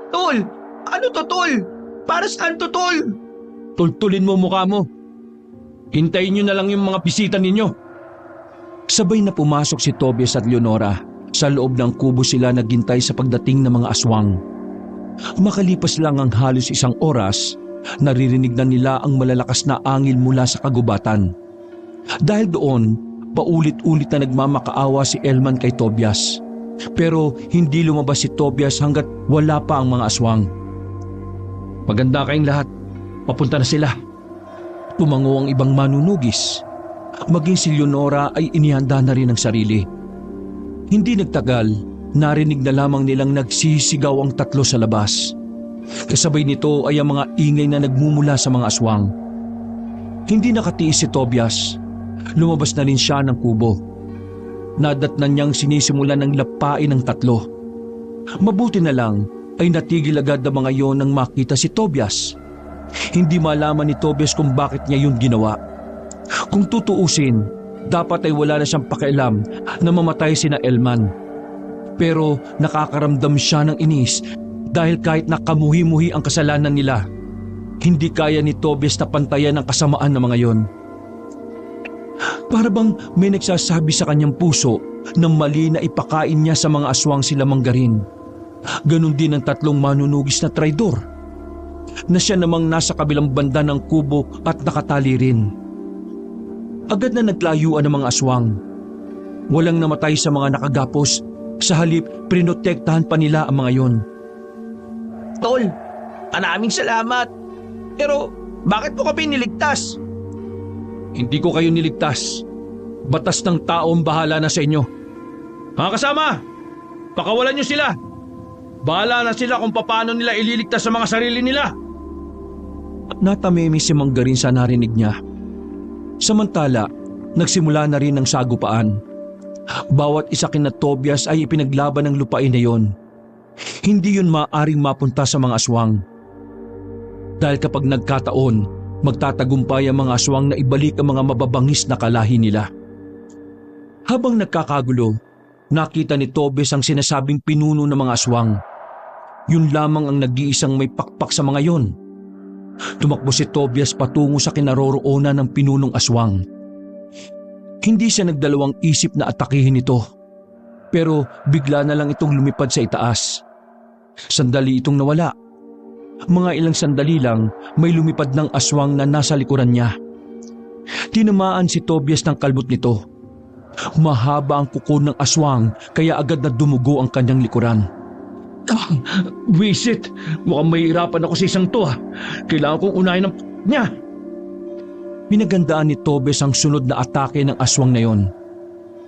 Tol! Ano to, Tol? Para saan to, Tol? Tultulin mo mukha mo. Hintayin nyo na lang yung mga bisita ninyo. Sabay na pumasok si Tobias at Leonora. Sa loob ng kubo sila naghintay sa pagdating ng mga aswang. Makalipas lang ang halos isang oras, naririnig na nila ang malalakas na angil mula sa kagubatan. Dahil doon, paulit-ulit na nagmamakaawa si Elman kay Tobias. Pero hindi lumabas si Tobias hanggat wala pa ang mga aswang. Maganda kayong lahat. Papunta na sila. Tumango ang ibang manunugis. Maging si Leonora ay inihanda na rin ang sarili. Hindi nagtagal, narinig na lamang nilang nagsisigaw ang tatlo sa labas. Kasabay nito ay ang mga ingay na nagmumula sa mga aswang. Hindi nakatiis si Tobias. Lumabas na rin siya ng kubo. Nadatnan niyang sinisimulan ng lapain ng tatlo. Mabuti na lang ay natigil agad ang mga yon nang makita si Tobias. Hindi malaman ni Tobias kung bakit niya yun ginawa. Kung tutuusin, dapat ay wala na siyang pakialam na mamatay sina Elman. Pero nakakaramdam siya ng inis dahil kahit nakamuhi-muhi ang kasalanan nila, hindi kaya ni Tobias na pantayan ang kasamaan ng mga yon. Para bang may nagsasabi sa kanyang puso na mali na ipakain niya sa mga aswang sila Manggarin. Ganon din ang tatlong manunugis na traidor, na siya namang nasa kabilang banda ng kubo at nakatali rin. Agad na naglayuan ang mga aswang. Walang namatay sa mga nakagapos, sa halip prinotektahan pa nila ang mga yon. Tol, maraming salamat. Pero bakit mo kami niligtas? Hindi ko kayo niligtas. Batas ng tao ang bahala na sa inyo. Mga kasama, pakawalan niyo sila. Bahala na sila kung paano nila ililigtas sa mga sarili nila. Natamimi si Manggarin sa narinig niya. Samantala, nagsimula na rin ang sagupaan. Bawat isa kina Tobias ay ipinaglaban ng lupain na yon. Hindi yun maaaring mapunta sa mga aswang. Dahil kapag nagkataon, Magtatagumpay ang mga aswang na ibalik ang mga mababangis na kalahi nila. Habang nagkakagulo, nakita ni Tobias ang sinasabing pinuno ng mga aswang. Yun lamang ang nag-iisang may pakpak sa mga yon. Tumakbo si Tobias patungo sa kinaroroonan ng pinunong aswang. Hindi siya nagdalawang isip na atakihin ito, pero bigla na lang itong lumipad sa itaas. Sandali itong nawala. Mga ilang sandali lang, may lumipad ng aswang na nasa likuran niya. Tinamaan si Tobias ng kalbot nito. Mahaba ang kuko ng aswang kaya agad na dumugo ang kanyang likuran. Wisit, mukhang mahihirapan ako sa isang to ha. Kailangan kong unahin ng niya. Pinagandaan ni Tobias ang sunod na atake ng aswang na yon.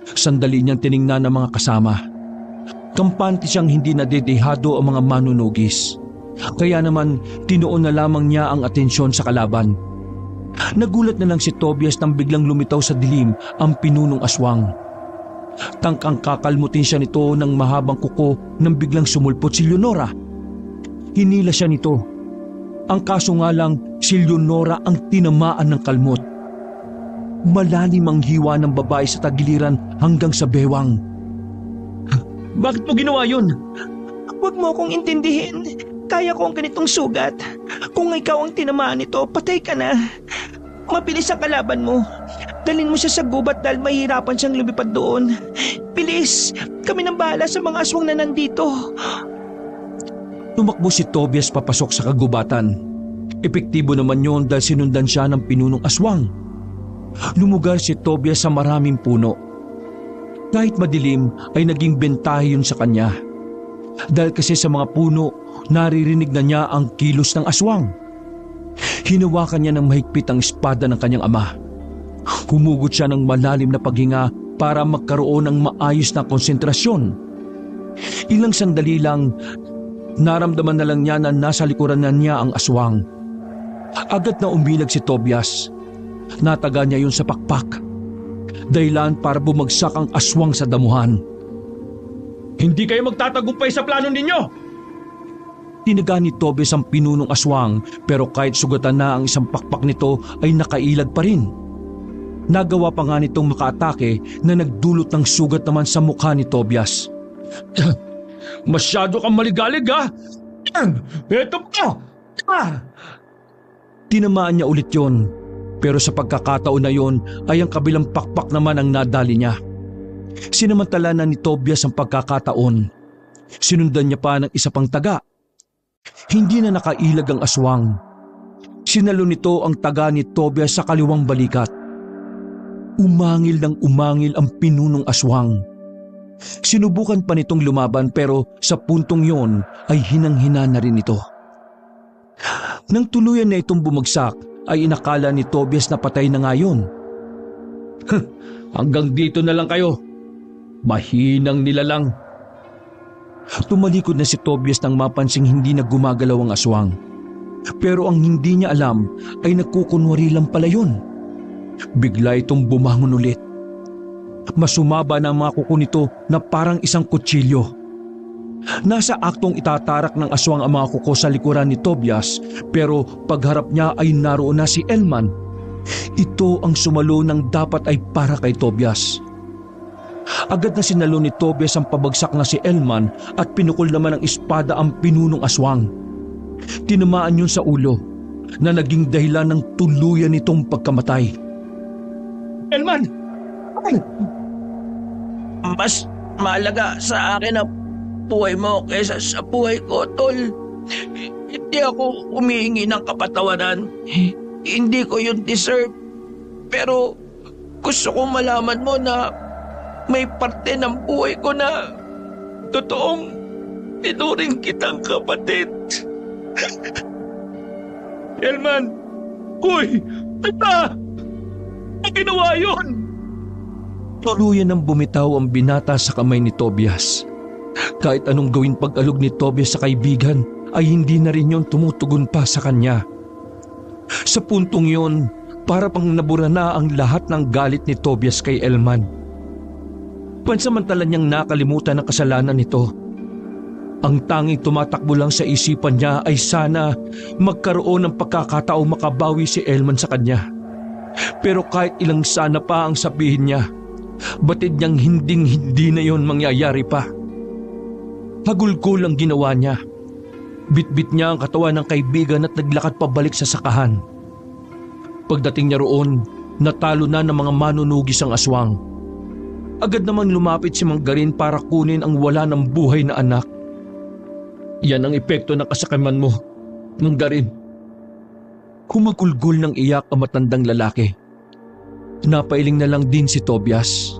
Sandali niyang tiningnan ng mga kasama. Kampante siyang hindi nadedehado ang mga manunugis. Kaya naman tinuon na lamang niya ang atensyon sa kalaban. Nagulat na lang si Tobias nang biglang lumitaw sa dilim ang pinunong aswang. Tangkang kakalmutin siya nito ng mahabang kuko nang biglang sumulpot si Leonora. Hinila siya nito. Ang kaso nga lang, si Leonora ang tinamaan ng kalmot. Malalim ang hiwa ng babae sa tagiliran hanggang sa bewang. Bakit mo ginawa yun? Huwag mo akong intindihin. Kaya ko ang ganitong sugat. Kung ikaw ang tinamaan nito, patay ka na. Mabilis ang kalaban mo. Dalhin mo siya sa gubat dahil mahihirapan siyang lumipad doon. Bilis! Kami nang bahala sa mga aswang na nandito. Tumakbo si Tobias papasok sa kagubatan. Epektibo naman yon dahil sinundan siya ng pinunong aswang. Lumugar si Tobias sa maraming puno. Kahit madilim ay naging bentahe yun sa kanya. Dahil kasi sa mga puno, naririnig na niya ang kilos ng aswang. Hinawakan niya ng mahigpit ang espada ng kanyang ama. Humugot siya ng malalim na paghinga para magkaroon ng maayos na konsentrasyon. Ilang sandali lang, naramdaman na lang niya na nasa likuran na niya ang aswang. Agad na umilag si Tobias. Nataga niya yun sa pakpak. Dahilan para bumagsak ang aswang sa damuhan. Hindi kayo magtatagumpay sa plano ninyo! Tinaga ni Tobias ang pinunong aswang pero kahit sugatan na ang isang pakpak nito ay nakailag pa rin. Nagawa pa nga nitong makaatake na nagdulot ng sugat naman sa mukha ni Tobias. Masyado kang maligalig ha! Eto pa! Tinamaan niya ulit yon, pero sa pagkakataon na yon ay ang kabilang pakpak naman ang nadali niya. Sinamantala na ni Tobias ang pagkakataon. Sinundan niya pa ng isa pang taga. Hindi na nakailag ang aswang. Sinalo nito ang taga ni Tobias sa kaliwang balikat. Umangil ng umangil ang pinunong aswang. Sinubukan pa nitong lumaban pero sa puntong yon ay hinang-hina na rin ito. Nang tuluyan na itong bumagsak ay inakala ni Tobias na patay na nga yun. Hanggang dito na lang kayo. Mahinang nilalang. Tumalikod na si Tobias nang mapansing hindi na gumagalaw ang aswang. Pero ang hindi niya alam ay nagkukunwari lang pala yun. Bigla itong bumangon ulit. Masumaba na ang mga kuko nito na parang isang kutsilyo. Nasa aktong itatarak ng aswang ang mga kuko sa likuran ni Tobias pero pagharap niya ay naroon na si Elman. Ito ang sumalo ng dapat ay para kay Tobias. Agad na sinalo ni Tobias ang pabagsak na si Elman at pinukol naman ng espada ang pinunong aswang. Tinamaan yun sa ulo na naging dahilan ng tuluyan nitong pagkamatay. Elman! Mas mahalaga sa akin ang buhay mo kaysa sa buhay ko, tol. Hindi ako humihingi ng kapatawaran. Hindi ko yun deserve. Pero gusto kong malaman mo na may parte ng buhay ko na totoong tinuring kitang kapatid. Elman! Uy! Tata! Ang ginawa yun! Tuluyan ng bumitaw ang binata sa kamay ni Tobias. Kahit anong gawin pag-alog ni Tobias sa kaibigan ay hindi na rin yun tumutugon pa sa kanya. Sa puntong yun, para pang nabura na ang lahat ng galit ni Tobias kay Elman. Pansamantala niyang nakalimutan ang kasalanan nito. Ang tanging tumatakbo lang sa isipan niya ay sana magkaroon ng pagkakataong makabawi si Elman sa kanya. Pero kahit ilang sana pa ang sabihin niya, batid niyang hindi na yon mangyayari pa. Hagulgol ang ginawa niya. Bitbit niya ang katawan ng kaibigan at naglakad pabalik sa sakahan. Pagdating niya roon, natalo na ng mga manunugis ang aswang. Agad namang lumapit si Manggarin para kunin ang wala ng buhay na anak. Yan ang epekto ng kasakaman mo, Manggarin. Humagulgol ng iyak ang matandang lalaki. Napailing na lang din si Tobias.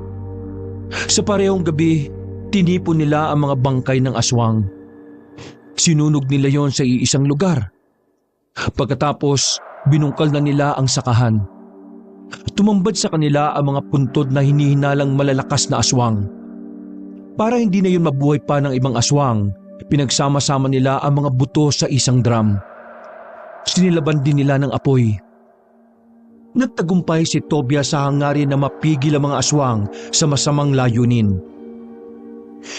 Sa parehong gabi, tinipon nila ang mga bangkay ng aswang. Sinunog nila yon sa iisang lugar. Pagkatapos, binungkal na nila ang sakahan. Tumambad sa kanila ang mga puntod na hinihinalang malalakas na aswang. Para hindi na yun mabuhay pa ng ibang aswang, pinagsama-sama nila ang mga buto sa isang drum. Sinilaban din nila ng apoy. Nagtagumpay si Tobias sa hangarin na mapigil ang mga aswang sa masamang layunin.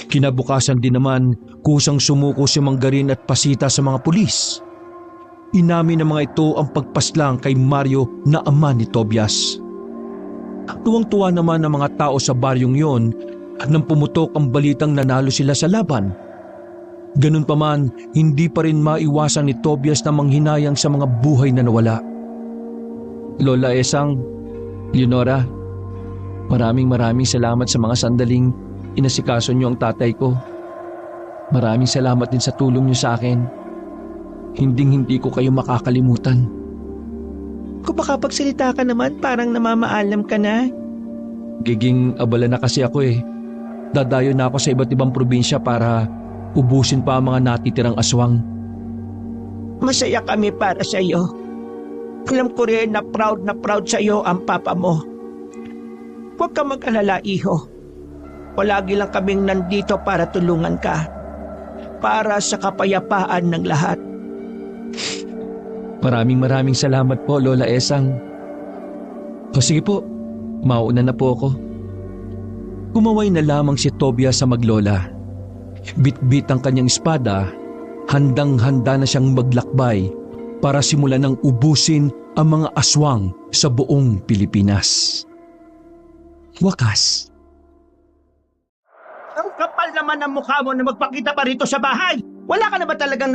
Kinabukasan din naman, kusang sumuko si Manggarin at pasita sa mga pulis. Inamin ng mga ito ang pagpaslang kay Mario na ama ni Tobias. Tuwang-tuwa naman ang mga tao sa baryong yon nang pumutok ang balitang nanalo sila sa laban. Ganun pa man, hindi pa rin maiwasan ni Tobias na manghinayang sa mga buhay na nawala. Lola Esang, Leonora, maraming salamat sa mga sandaling inasikaso niyo ang tatay ko. Maraming salamat din sa tulong niyo sa akin. Hinding-hindi ko kayo makakalimutan. Kung makapagsalita ka naman, parang namamaalam ka na. Giging abala na kasi ako eh. Dadayo na ako sa iba't ibang probinsya para ubusin pa ang mga natitirang aswang. Masaya kami para sa iyo. Alam ko rin na proud sa iyo ang papa mo. Huwag ka mag-alala, iho. Palagi lang kaming nandito para tulungan ka. Para sa kapayapaan ng lahat. Maraming salamat po, Lola Esang. O sige po, mauna na po ako. Kumaway na lamang si Tobias sa maglola. Bit-bit ang kanyang espada, handang-handa na siyang maglakbay para simulan ng ubusin ang mga aswang sa buong Pilipinas. Wakas. Ang kapal naman ng mukha mo na magpakita pa rito sa bahay. Wala ka na ba talagang